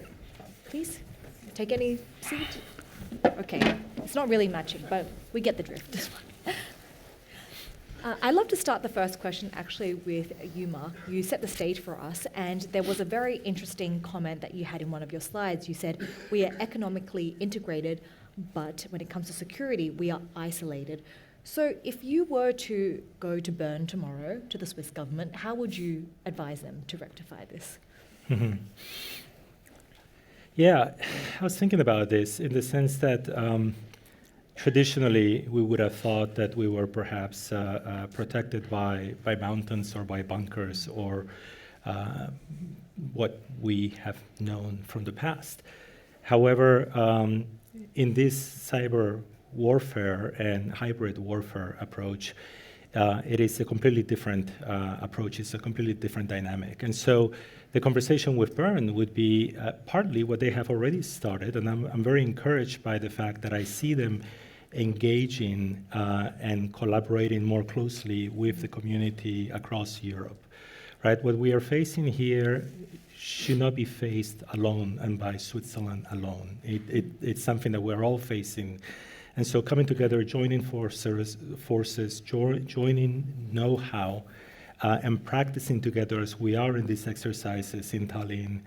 please, take any seat. Okay, it's not really matching, but we get the drift. I'd love to start the first question actually with you, Mark. You set the stage for us, and there was a very interesting comment that you had in one of your slides. You said, we are economically integrated, but when it comes to security, we are isolated. So if you were to go to Bern tomorrow, to the Swiss government, how would you advise them to rectify this?
Mm-hmm. Yeah, I was thinking about this in the sense that traditionally, we would have thought that we were perhaps protected by mountains or by bunkers or what we have known from the past. However, in this cyber warfare and hybrid warfare approach, it is a completely different approach. It's a completely different dynamic. And so the conversation with Bern would be partly what they have already started, and I'm very encouraged by the fact that I see them engaging and collaborating more closely with the community across Europe, right? What we are facing here should not be faced alone and by Switzerland alone. It's something that we're all facing. And so coming together, joining forces, joining know-how, and practicing together as we are in these exercises in Tallinn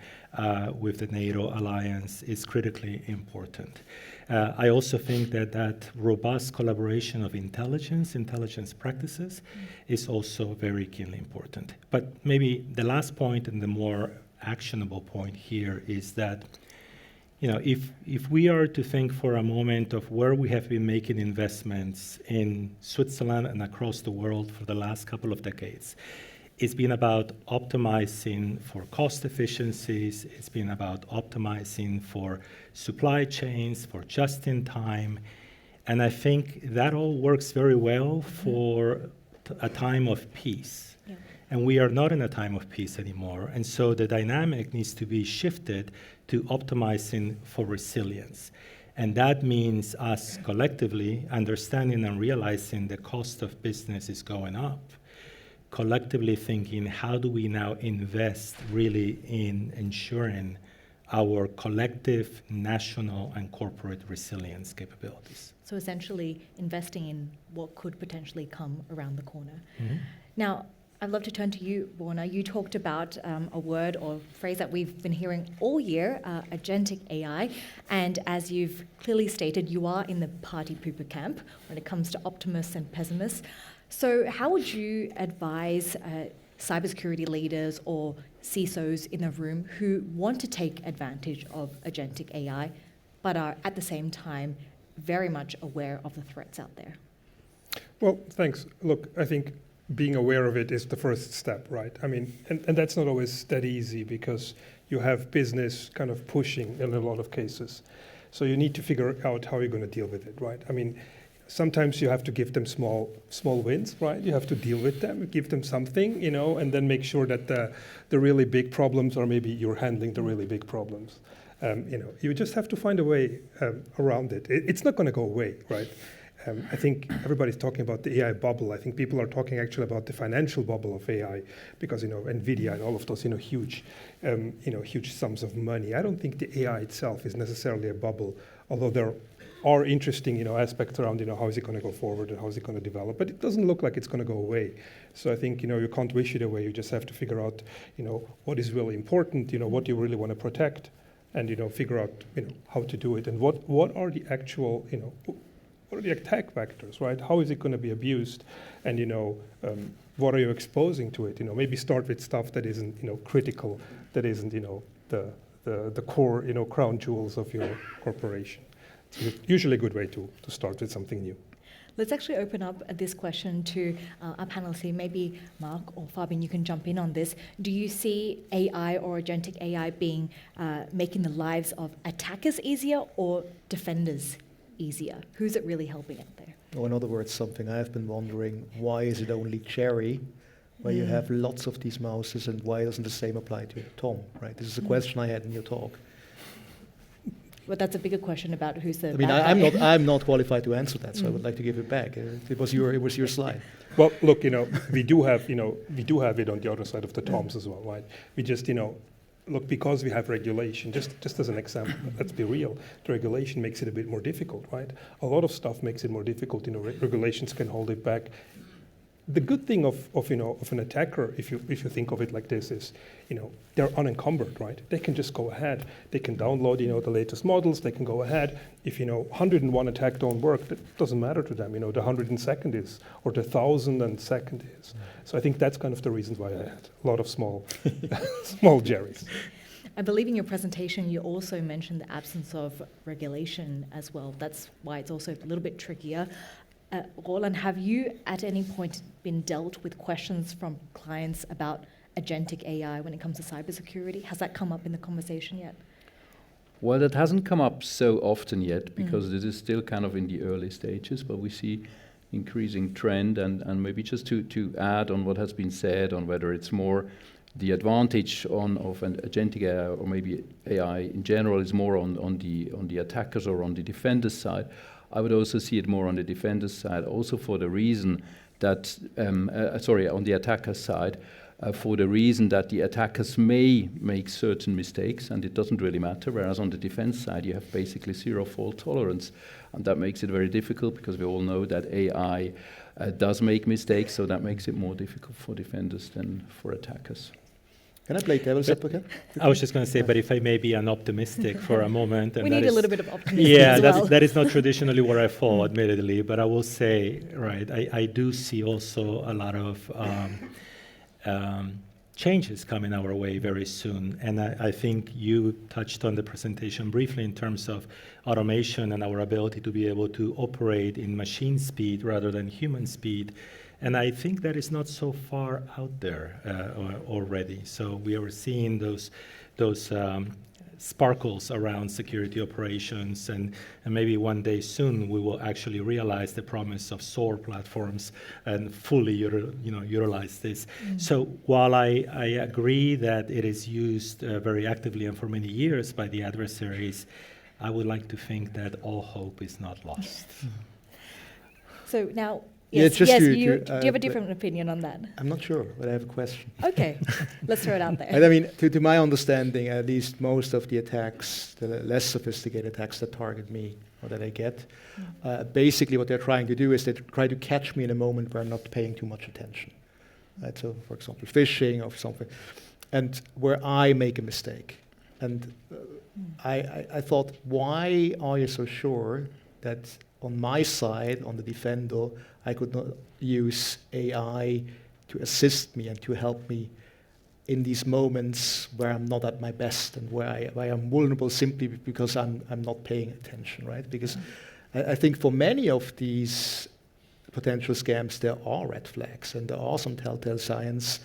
with the NATO alliance is critically important. I also think that robust collaboration of intelligence practices is also very keenly important. But maybe the last point and the more actionable point here is that, you know, if we are to think for a moment of where we have been making investments in Switzerland and across the world for the last couple of decades, it's been about optimizing for cost efficiencies, it's been about optimizing for supply chains, for just-in-time, and I think that all works very well for a time of peace. Yeah. And we are not in a time of peace anymore, and so the dynamic needs to be shifted to optimizing for resilience. And that means us collectively understanding and realizing the cost of business is going up, collectively thinking, how do we now invest really in ensuring our collective national and corporate resilience capabilities?
So essentially investing in what could potentially come around the corner.
Mm-hmm.
Now, I'd love to turn to you, Borna. You talked about a word or phrase that we've been hearing all year, agentic AI. And as you've clearly stated, you are in the party pooper camp when it comes to optimists and pessimists. So how would you advise cybersecurity leaders or CISOs in the room who want to take advantage of agentic AI, but are at the same time very much aware of the threats out there?
Well, thanks. Look, I think being aware of it is the first step, right? I mean, and that's not always that easy because you have business kind of pushing in a lot of cases. So you need to figure out how you're going to deal with it, right? I mean, sometimes you have to give them small wins, right? You have to deal with them, give them something, and then make sure that the really big problems, or maybe you're handling the really big problems. You just have to find a way around it. It's not going to go away, right? I think everybody's talking about the AI bubble. I think people are talking actually about the financial bubble of AI because, NVIDIA and all of those, huge sums of money. I don't think the AI itself is necessarily a bubble, although there are interesting, aspects around, how is it going to go forward and how is it going to develop. But it doesn't look like it's going to go away. So I think, you can't wish it away. You just have to figure out, what is really important, what you really want to protect, and, figure out, how to do it and what are the actual, what are the attack vectors, right? How is it going to be abused? And, what are you exposing to it? Maybe start with stuff that isn't, critical, that isn't, the core, crown jewels of your corporation. It's usually a good way to start with something new.
Let's actually open up this question to our panelists here. Maybe Mark or Fabian, you can jump in on this. Do you see AI or agentic AI being making the lives of attackers easier or defenders easier? Who's it really helping out there?
Or in other words, something I've been wondering, why is it only Cherry where you have lots of these mouses, and why doesn't the same apply to Tom, right? This is a question I had in your talk.
But that's a bigger question about who's the.
I mean, I'm not qualified to answer that, so I would like to give it back. It was your slide.
Well, look, we do have it on the other side of the Toms as well, right? We just, look, because we have regulation, just as an example, let's be real, the regulation makes it a bit more difficult, right? A lot of stuff makes it more difficult. Regulations can hold it back. The good thing of an attacker, if you think of it like this, is they're unencumbered, right? They can just go ahead. They can download the latest models. They can go ahead. If 101 attack don't work, that doesn't matter to them. The 102nd is, or the 1002nd is. So I think that's kind of the reasons why I had a lot of small Jerrys.
I believe in your presentation you also mentioned the absence of regulation as well. That's why it's also a little bit trickier. Roland, have you at any point been dealt with questions from clients about agentic AI when it comes to cybersecurity? Has that come up in the conversation yet?
Well, that hasn't come up so often yet because this is still kind of in the early stages, but we see increasing trend. And maybe just to add on what has been said on whether it's more the advantage of an agentic AI or maybe AI in general is more on the attackers or on the defenders side. I would also see it more on the defenders side, also for the reason that, on the attacker side, for the reason that the attackers may make certain mistakes and it doesn't really matter, whereas on the defense side you have basically zero fault tolerance, and that makes it very difficult because we all know that AI does make mistakes, so that makes it more difficult for defenders than for attackers.
Can I play devil's advocate?
I was just going to say, but if I may be unoptimistic for a moment. And
we need a little bit of optimism
yeah,
as well.
that is not traditionally where I fall, admittedly, but I will say, right, I do see also a lot of changes coming our way very soon. And I think you touched on the presentation briefly in terms of automation and our ability to be able to operate in machine speed rather than human speed. And I think that is not so far out there already. So we are seeing those sparkles around security operations, and maybe one day soon we will actually realize the promise of SOAR platforms and fully utilize this. So while I agree that it is used very actively and for many years by the adversaries, I would like to think that all hope is not lost.
So now,
Yes,
do you
to
have a different opinion on that?
I'm not sure, but I have a question.
Okay, let's throw it out there.
I mean, to my understanding, at least most of the attacks, the less sophisticated attacks that target me or that I get, basically what they're trying to do is they try to catch me in a moment where I'm not paying too much attention. right? So, for example, phishing or something, and where I make a mistake. And I thought, why are you so sure that on my side, on the defender, I could not use AI to assist me and to help me in these moments where I'm not at my best and where I'm vulnerable simply because I'm not paying attention, right? Because I think for many of these potential scams, there are red flags and there are some telltale signs.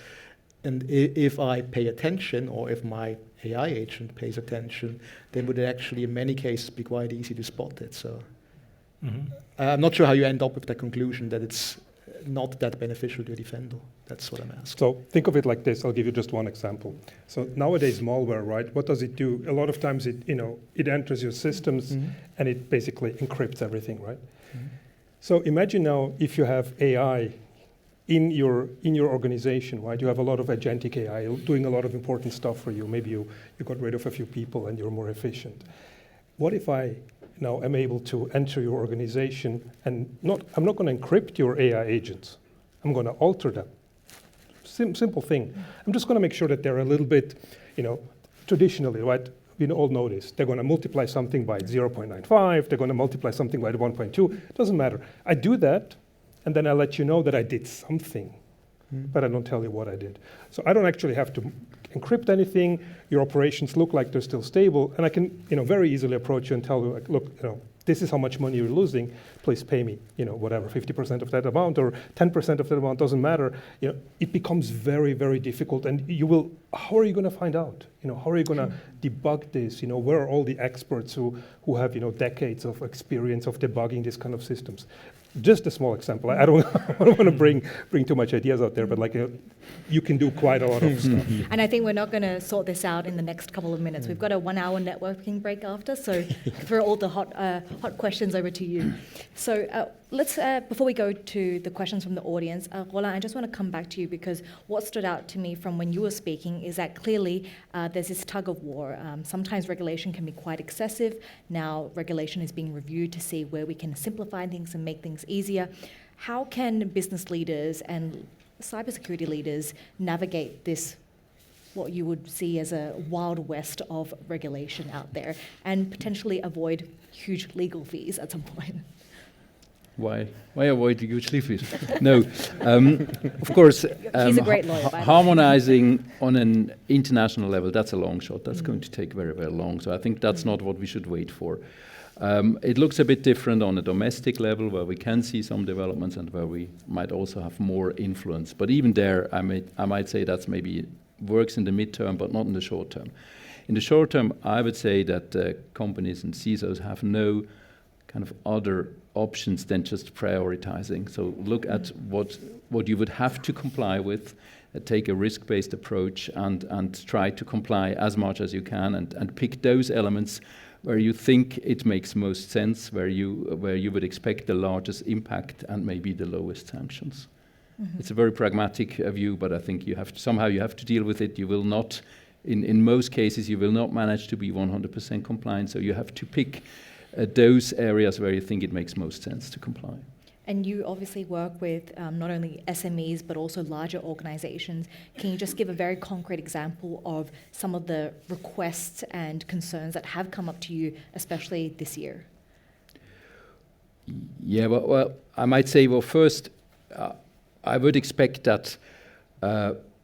And if I pay attention, or if my AI agent pays attention, then would it actually, in many cases, be quite easy to spot it. So I'm not sure how you end up with the conclusion that it's not that beneficial to a defender. That's what I'm asking.
So think of it like this. I'll give you just one example. So nowadays, malware, right? What does it do? A lot of times, it enters your systems and it basically encrypts everything, right? So imagine now if you have AI in your organization, right? You have a lot of agentic AI doing a lot of important stuff for you. Maybe you got rid of a few people and you're more efficient. What if I now am able to enter your organization and I'm not going to encrypt your AI agents. I'm going to alter them. Simple thing. I'm just going to make sure that they're a little bit, traditionally, right? We all know this. They're going to multiply something by 0.95. They're going to multiply something by 1.2. It doesn't matter. I do that, and then I let you know that I did something, but I don't tell you what I did. So I don't actually have to encrypt anything. Your operations look like they're still stable, and I can, very easily approach you and tell you, like, look, this is how much money you're losing. Please pay me, whatever, 50% of that amount or 10% of that amount, doesn't matter. It becomes very, very difficult, and how are you going to find out? How are you going to debug this? Where are all the experts who have, decades of experience of debugging these kind of systems? Just a small example. I don't want to bring too much ideas out there, but you can do quite a lot of stuff.
And I think we're not going to sort this out in the next couple of minutes. We've got a 1 hour networking break after, so throw all the hot questions over to you. So let's before we go to the questions from the audience, Roland, I just want to come back to you because what stood out to me from when you were speaking is that clearly there's this tug of war. Sometimes regulation can be quite excessive. Now regulation is being reviewed to see where we can simplify things and make things easier. How can business leaders and cybersecurity leaders navigate this, what you would see as a wild west of regulation out there, and potentially avoid huge legal fees at some point?
Why avoid huge legal fees? No, of course.
He's a great lawyer. By the way.
Harmonizing on an international level, that's a long shot. That's going to take very, very long. So I think that's not what we should wait for. It looks a bit different on a domestic level where we can see some developments and where we might also have more influence. But even there, I might say that's maybe works in the midterm, but not in the short term. In the short term, I would say that companies and CISOs have no kind of other options than just prioritizing. So look at what you would have to comply with, take a risk-based approach and try to comply as much as you can and pick those elements where you think it makes most sense, where you would expect the largest impact and maybe the lowest sanctions. It's a very pragmatic view, but I think you have to deal with it. You will not, in most cases, you will not manage to be 100% compliant, so you have to pick those areas where you think it makes most sense to comply.
And you obviously work with not only SMEs, but also larger organizations. Can you just give a very concrete example of some of the requests and concerns that have come up to you, especially this year?
Yeah, well I might say, first, I would expect that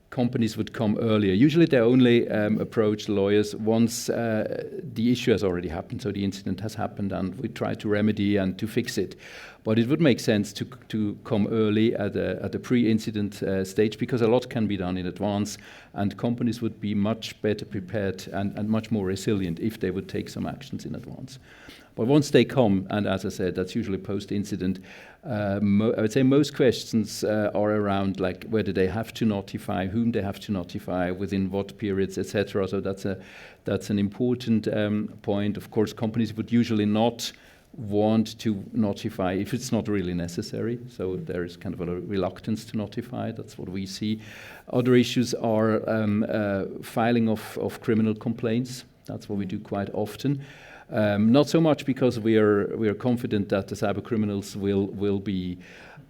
companies would come earlier. Usually they only approach lawyers once the issue has already happened, so the incident has happened and we try to remedy and to fix it. But it would make sense to come early at a pre-incident stage because a lot can be done in advance and companies would be much better prepared and much more resilient if they would take some actions in advance. But once they come, and as I said, that's usually post-incident, I would say most questions are around like whether they have to notify, whom they have to notify, within what periods, etc. So that's an important point. Of course, companies would usually not want to notify if it's not really necessary. So there is kind of a reluctance to notify. That's what we see. Other issues are filing of criminal complaints. That's what we do quite often. Not so much because we are confident that the cyber criminals will be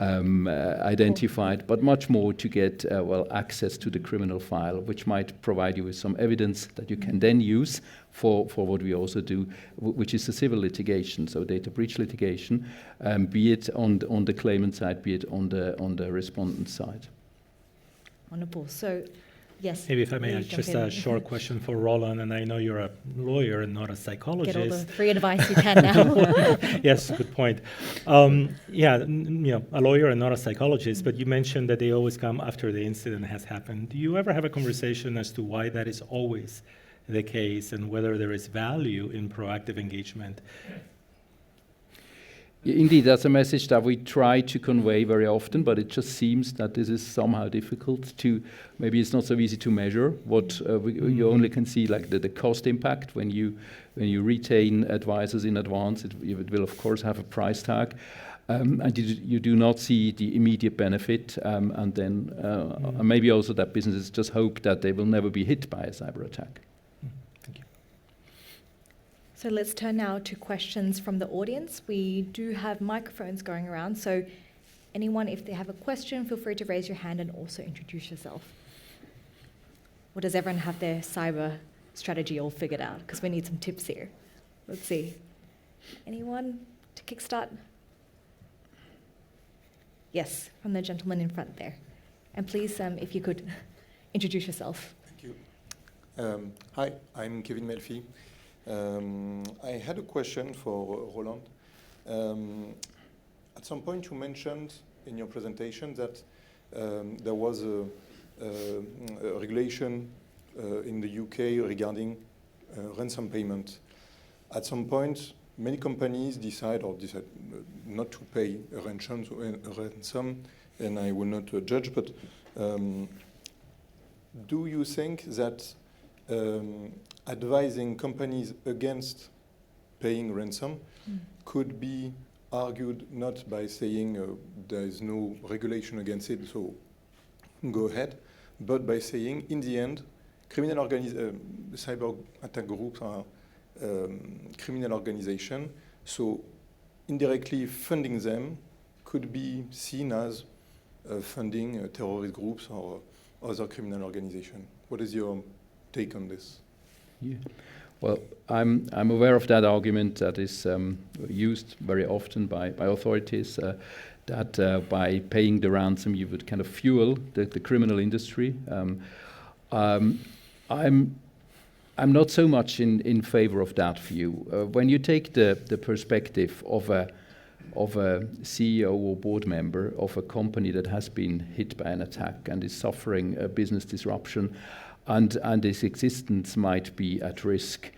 identified, but much more to get access to the criminal file, which might provide you with some evidence that you can then use for what we also do, which is the civil litigation, so data breach litigation, be it on the claimant side, be it on the respondent side.
Wonderful. So, yes.
Maybe if I may
please
ask
jump
just
in.
a short question for Roland, and I know you're a lawyer and not a psychologist.
Get all the free advice you can now.
Yes, good point. A lawyer and not a psychologist, but you mentioned that they always come after the incident has happened. Do you ever have a conversation as to why that is always the case and whether there is value in proactive engagement?
Indeed, that's a message that we try to convey very often, but it just seems that this is somehow difficult to, maybe it's not so easy to measure what you only can see like the cost impact when you retain advisors in advance. It will of course have a price tag. And you do not see the immediate benefit, and then maybe also that businesses just hope that they will never be hit by a cyber attack.
Thank you.
So let's turn now to questions from the audience. We do have microphones going around, so anyone, if they have a question, feel free to raise your hand and also introduce yourself. Or does everyone have their cyber strategy all figured out? Because we need some tips here. Let's see. Anyone to kickstart? Yes, from the gentleman in front there. And please, if you could introduce yourself.
Thank you. Hi, I'm Kevin Melfi. I had a question for Roland. At some point you mentioned in your presentation that there was a regulation in the UK regarding ransom payment. At some point, many companies decide not to pay a ransom, and I will not judge, but do you think that advising companies against paying ransom could be argued not by saying there is no regulation against it, so go ahead, but by saying in the end, cyber attack groups are criminal organization, so indirectly funding them could be seen as funding terrorist groups or other criminal organization. What is your take on this?
Yeah. Well, I'm aware of that argument that is used very often by authorities, that by paying the ransom you would kind of fuel the criminal industry. I'm not so much in favor of that view. When you take the perspective of a CEO or board member of a company that has been hit by an attack and is suffering a business disruption, and its existence might be at risk,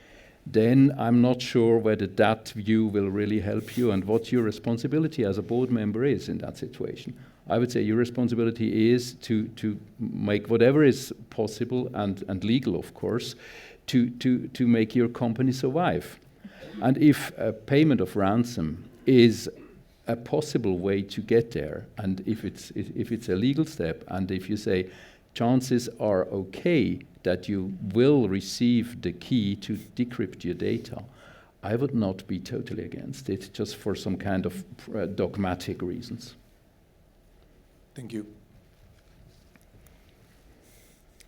then I'm not sure whether that view will really help you and what your responsibility as a board member is in that situation. I would say your responsibility is to make whatever is possible and legal, of course, to make your company survive. And if a payment of ransom is a possible way to get there, and if it's a legal step, and if you say chances are okay that you will receive the key to decrypt your data, I would not be totally against it, just for some kind of dogmatic reasons.
Thank you.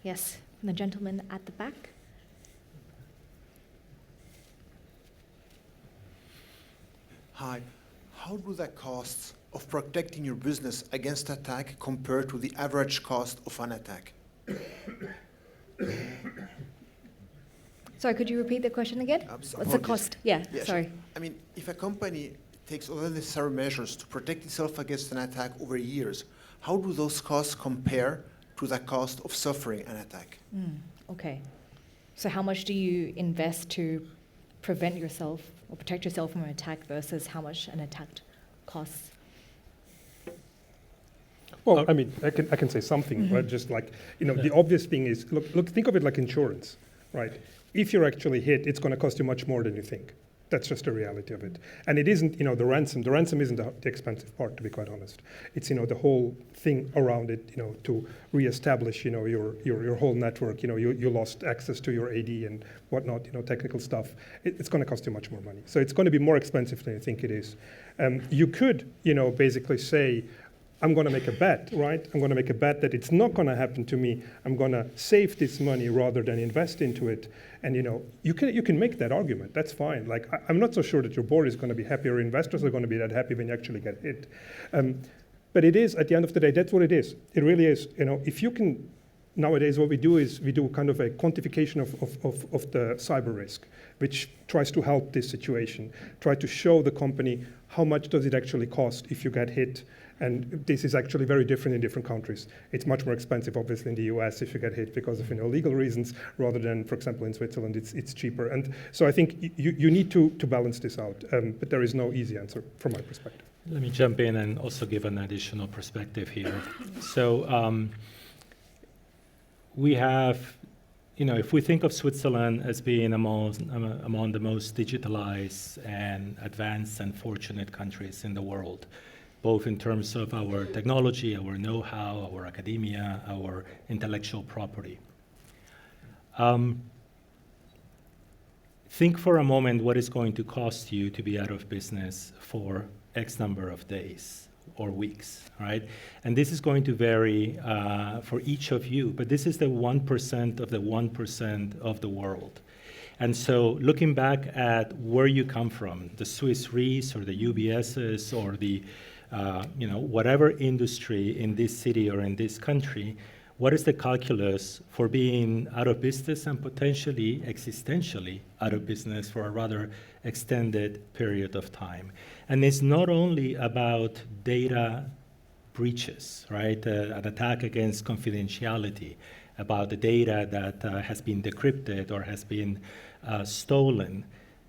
Yes, the gentleman at the back.
Hi. How do the costs of protecting your business against attack compare to the average cost of an attack?
Sorry, could you repeat the question again? What's the cost? Yeah, sorry.
Sure. I mean, if a company takes all the necessary measures to protect itself against an attack over years, how do those costs compare to the cost of suffering an attack?
Okay. So how much do you invest to prevent yourself or protect yourself from an attack versus how much an attack costs?
Well, I mean, I can say something, right? Just like, the obvious thing is, look, think of it like insurance, right? If you're actually hit, it's going to cost you much more than you think. That's just the reality of it. And it isn't, the ransom. The ransom isn't the expensive part, to be quite honest. It's, the whole thing around it, to reestablish, your whole network. You lost access to your AD and whatnot, technical stuff. It's going to cost you much more money. So it's going to be more expensive than you think it is. You could, basically say, I'm going to make a bet, right? I'm going to make a bet that it's not going to happen to me. I'm going to save this money rather than invest into it. And you can make that argument. That's fine. Like I'm not so sure that your board is going to be happy or investors are going to be that happy when you actually get hit. But it is, at the end of the day, that's what it is. It really is. If you can, nowadays what we do is we do kind of a quantification of the cyber risk, which tries to help this situation, try to show the company how much does it actually cost if you get hit. And this is actually very different in different countries. It's much more expensive, obviously, in the US if you get hit because of legal reasons, rather than, for example, in Switzerland, it's cheaper. And so I think you need to balance this out. But there is no easy answer from my perspective.
Let me jump in and also give an additional perspective here. So we have, if we think of Switzerland as being among the most digitalized and advanced and fortunate countries in the world, both in terms of our technology, our know-how, our academia, our intellectual property. Think for a moment what it's going to cost you to be out of business for X number of days or weeks, right? And this is going to vary for each of you, but this is the 1% of the 1% of the world. And so looking back at where you come from, the Swiss Re's or the UBS's or the whatever industry in this city or in this country, what is the calculus for being out of business and potentially existentially out of business for a rather extended period of time? And it's not only about data breaches, right? An attack against confidentiality, about the data that has been decrypted or has been stolen.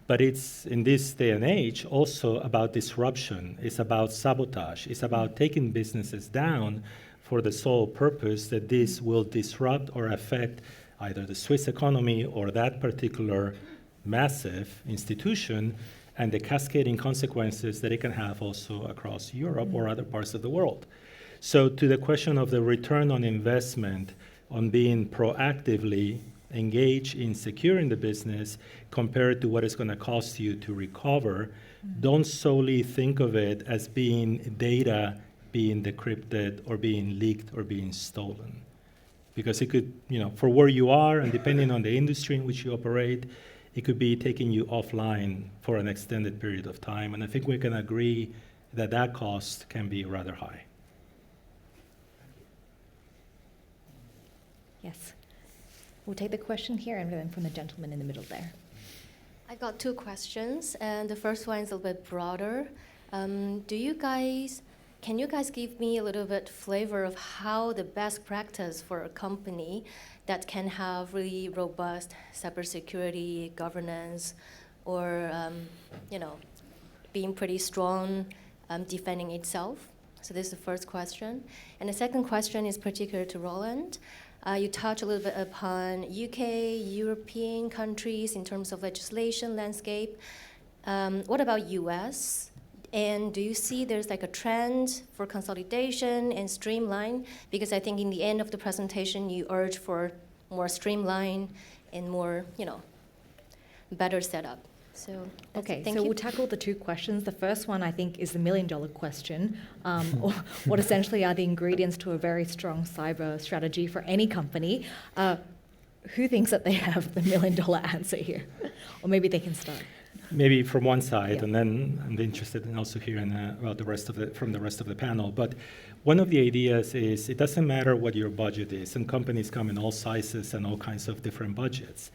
But it's, in this day and age, also about disruption. It's about sabotage. It's about taking businesses down for the sole purpose that this will disrupt or affect either the Swiss economy or that particular massive institution, and the cascading consequences that it can have also across Europe or other parts of the world. So to the question of the return on investment on being proactively engage in securing the business compared to what it's going to cost you to recover, don't solely think of it as being data being decrypted or being leaked or being stolen. Because it could, for where you are and depending on the industry in which you operate, it could be taking you offline for an extended period of time. And I think we can agree that that cost can be rather high.
Yes. We'll take the question here and then from the gentleman in the middle there.
I got two questions, and the first one is a little bit broader. Can you guys give me a little bit flavor of how the best practice for a company that can have really robust cybersecurity governance, or being pretty strong, defending itself? So this is the first question, and the second question is particular to Roland. You touched a little bit upon UK, European countries in terms of legislation landscape. What about US? And do you see there's like a trend for consolidation and streamline? Because I think in the end of the presentation, you urge for more streamline and more, better setup. So
okay,
thank
so
you.
we'll tackle the two questions. The first one, I think, is the million-dollar question. Or what essentially are the ingredients to a very strong cyber strategy for any company? Who thinks that they have the million-dollar answer here? Or maybe they can start.
Maybe from one side,
Yeah.
and then I'm interested in also hearing about from the rest of the panel. But one of the ideas is it doesn't matter what your budget is, and companies come in all sizes and all kinds of different budgets.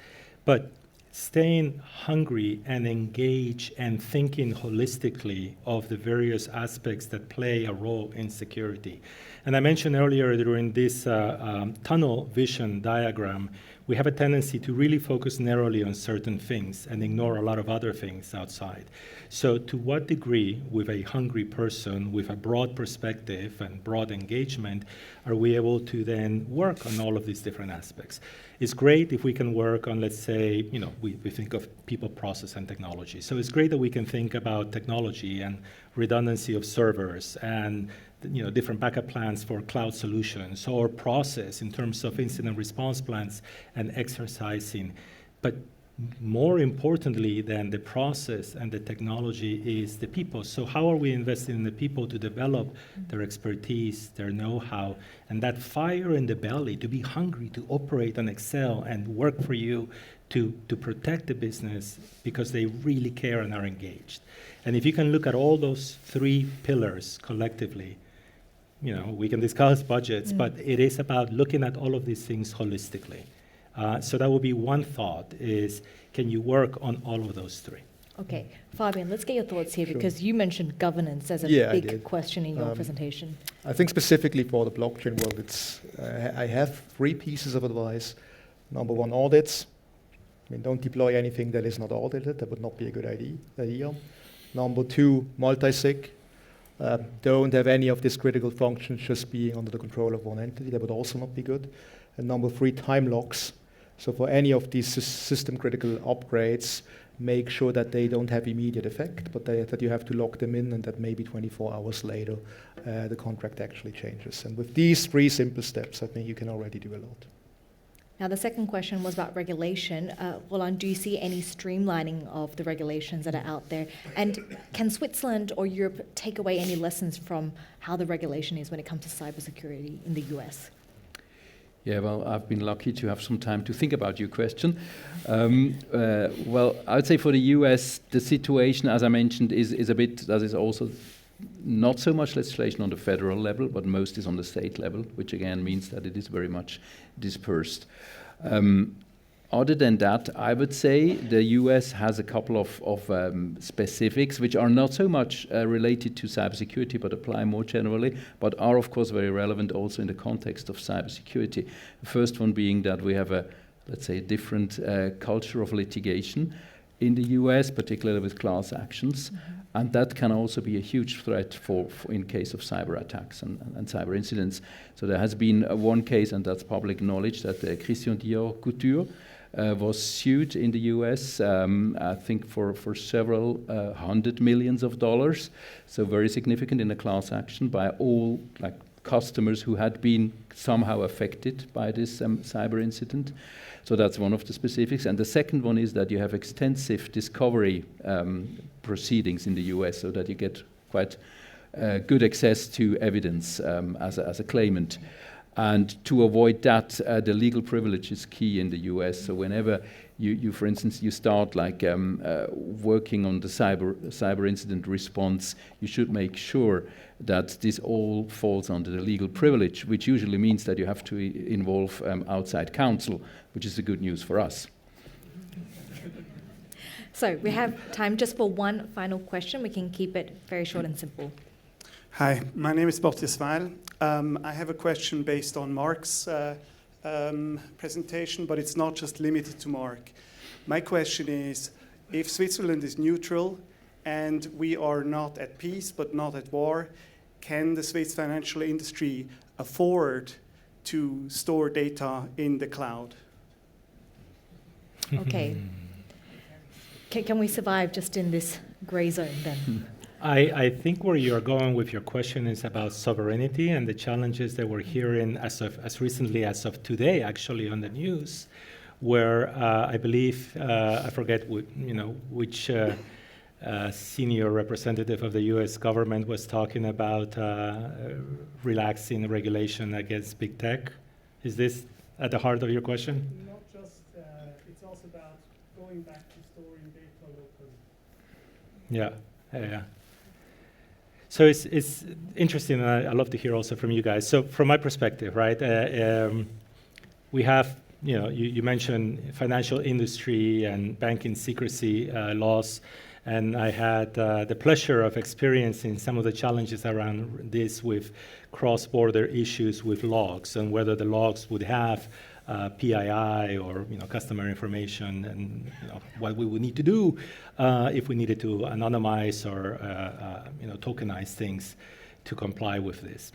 But staying hungry and engaged and thinking holistically of the various aspects that play a role in security. And I mentioned earlier during this tunnel vision diagram, we have a tendency to really focus narrowly on certain things and ignore a lot of other things outside. So to what degree, with a hungry person, with a broad perspective and broad engagement, are we able to then work on all of these different aspects? It's great if we can work on, let's say, we think of people, process, and technology. So it's great that we can think about technology and redundancy of servers and different backup plans for cloud solutions, or process in terms of incident response plans and exercising. But more importantly than the process and the technology is the people. So how are we investing in the people to develop their expertise, their know-how, and that fire in the belly to be hungry to operate and excel and work for you to protect the business because they really care and are engaged. And if you can look at all those three pillars collectively, we can discuss budgets, but it is about looking at all of these things holistically. So that would be one thought, is can you work on all of those three?
Okay, Fabian, let's get your thoughts here,
Sure.
because you mentioned governance as a big question in your presentation.
I think specifically for the blockchain world, I have 3 pieces of advice. Number 1, audits. Don't deploy anything that is not audited. That would not be a good idea. Number 2, multi-sig. Don't have any of these critical functions just being under the control of one entity. That would also not be good. And number 3, time locks. So for any of these system critical upgrades, make sure that they don't have immediate effect, but that you have to lock them in, and that maybe 24 hours later the contract actually changes. And with these 3 simple steps, I think you can already do a lot.
Now, the second question was about regulation. Roland, do you see any streamlining of the regulations that are out there? And can Switzerland or Europe take away any lessons from how the regulation is when it comes to cybersecurity in the US?
Yeah, well, I've been lucky to have some time to think about your question. Well, I would say for the US, the situation, as I mentioned, is a bit, that is also not so much legislation on the federal level, but most is on the state level, which again means that it is very much dispersed. Other than that, I would say the US has a couple of specifics which are not so much related to cybersecurity, but apply more generally, but are of course very relevant also in the context of cybersecurity. The first one being that we have a, let's say, different culture of litigation in the US, particularly with class actions. And that can also be a huge threat for in case of cyber attacks and cyber incidents. So there has been one case, and that's public knowledge, that Christian Dior Couture was sued in the US, I think for several $100 million. So very significant in a class action by all customers who had been somehow affected by this cyber incident. So that's one of the specifics. And the second one is that you have extensive discovery proceedings in the US, so that you get quite good access to evidence as a claimant. And to avoid that, the legal privilege is key in the US. So whenever you for instance, you start working on the cyber incident response, you should make sure that this all falls under the legal privilege, which usually means that you have to involve outside counsel, which is the good news for us.
So we have time just for one final question. We can keep it very short and simple.
Hi, my name is Mathys. I have a question based on Mark's presentation, but it's not just limited to Mark. My question is, if Switzerland is neutral and we are not at peace but not at war, can the Swiss financial industry afford to store data in the cloud?
Okay. Can we survive just in this gray zone then?
I think where you're going with your question is about sovereignty and the challenges that we're hearing as recently as of today, actually, on the news, where I believe, I forget which senior representative of the US government was talking about relaxing regulation against big tech. Is this at the heart of your question?
Not just, it's also about going back to storing data locally.
Yeah. So it's interesting, and I love to hear also from you guys. So from my perspective, right, we have, you mentioned financial industry and banking secrecy laws, and I had the pleasure of experiencing some of the challenges around this with cross-border issues with logs and whether the logs would have PII or customer information, and what we would need to do if we needed to anonymize or tokenize things to comply with this.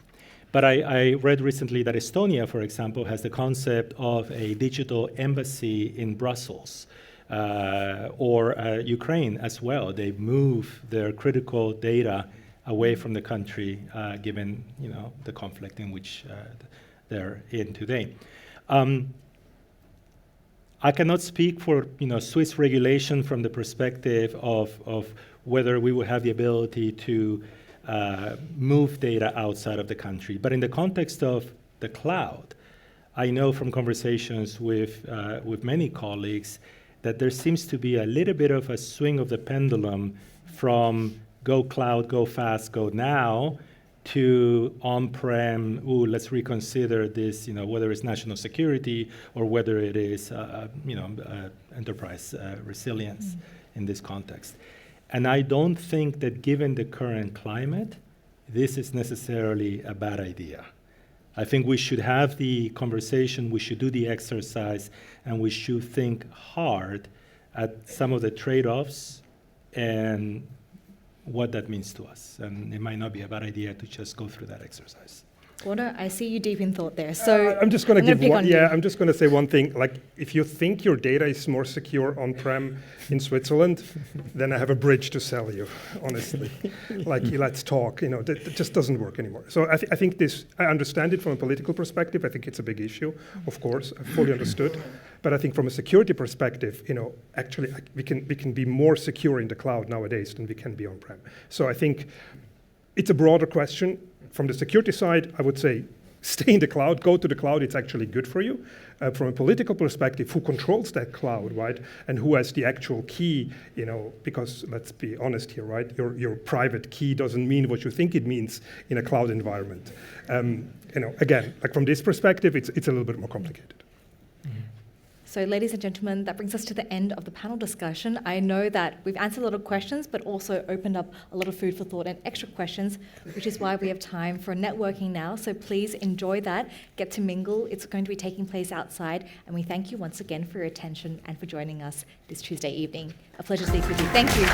But I read recently that Estonia, for example, has the concept of a digital embassy in Brussels, or Ukraine as well. They move their critical data away from the country, given the conflict in which they're in today. I cannot speak for Swiss regulation from the perspective of whether we will have the ability to move data outside of the country. But in the context of the cloud, I know from conversations with many colleagues that there seems to be a little bit of a swing of the pendulum from go cloud, go fast, go now, to on-prem, let's reconsider this, whether it's national security or whether it is, enterprise resilience in this context. And I don't think that given the current climate, this is necessarily a bad idea. I think we should have the conversation, we should do the exercise, and we should think hard at some of the trade-offs and what that means to us. And it might not be a bad idea to just go through that exercise.
Borna, I see you deep in thought there. So
I'm just going to give one. Yeah, I'm just going to say one thing. Like, if you think your data is more secure on-prem in Switzerland, then I have a bridge to sell you. Honestly, let's talk. That just doesn't work anymore. So I think this. I understand it from a political perspective. I think it's a big issue. Of course, I fully understood. But I think from a security perspective, actually we can be more secure in the cloud nowadays than we can be on-prem. So I think it's a broader question. From the security side, I would say stay in the cloud, go to the cloud, it's actually good for you. From a political perspective, who controls that cloud, right? And who has the actual key, because let's be honest here, right? Your private key doesn't mean what you think it means in a cloud environment. Again, like from this perspective, it's a little bit more complicated.
So ladies and gentlemen, that brings us to the end of the panel discussion. I know that we've answered a lot of questions, but also opened up a lot of food for thought and extra questions, which is why we have time for networking now. So please enjoy that, get to mingle. It's going to be taking place outside. And we thank you once again for your attention and for joining us this Tuesday evening. A pleasure to speak with you. Thank you.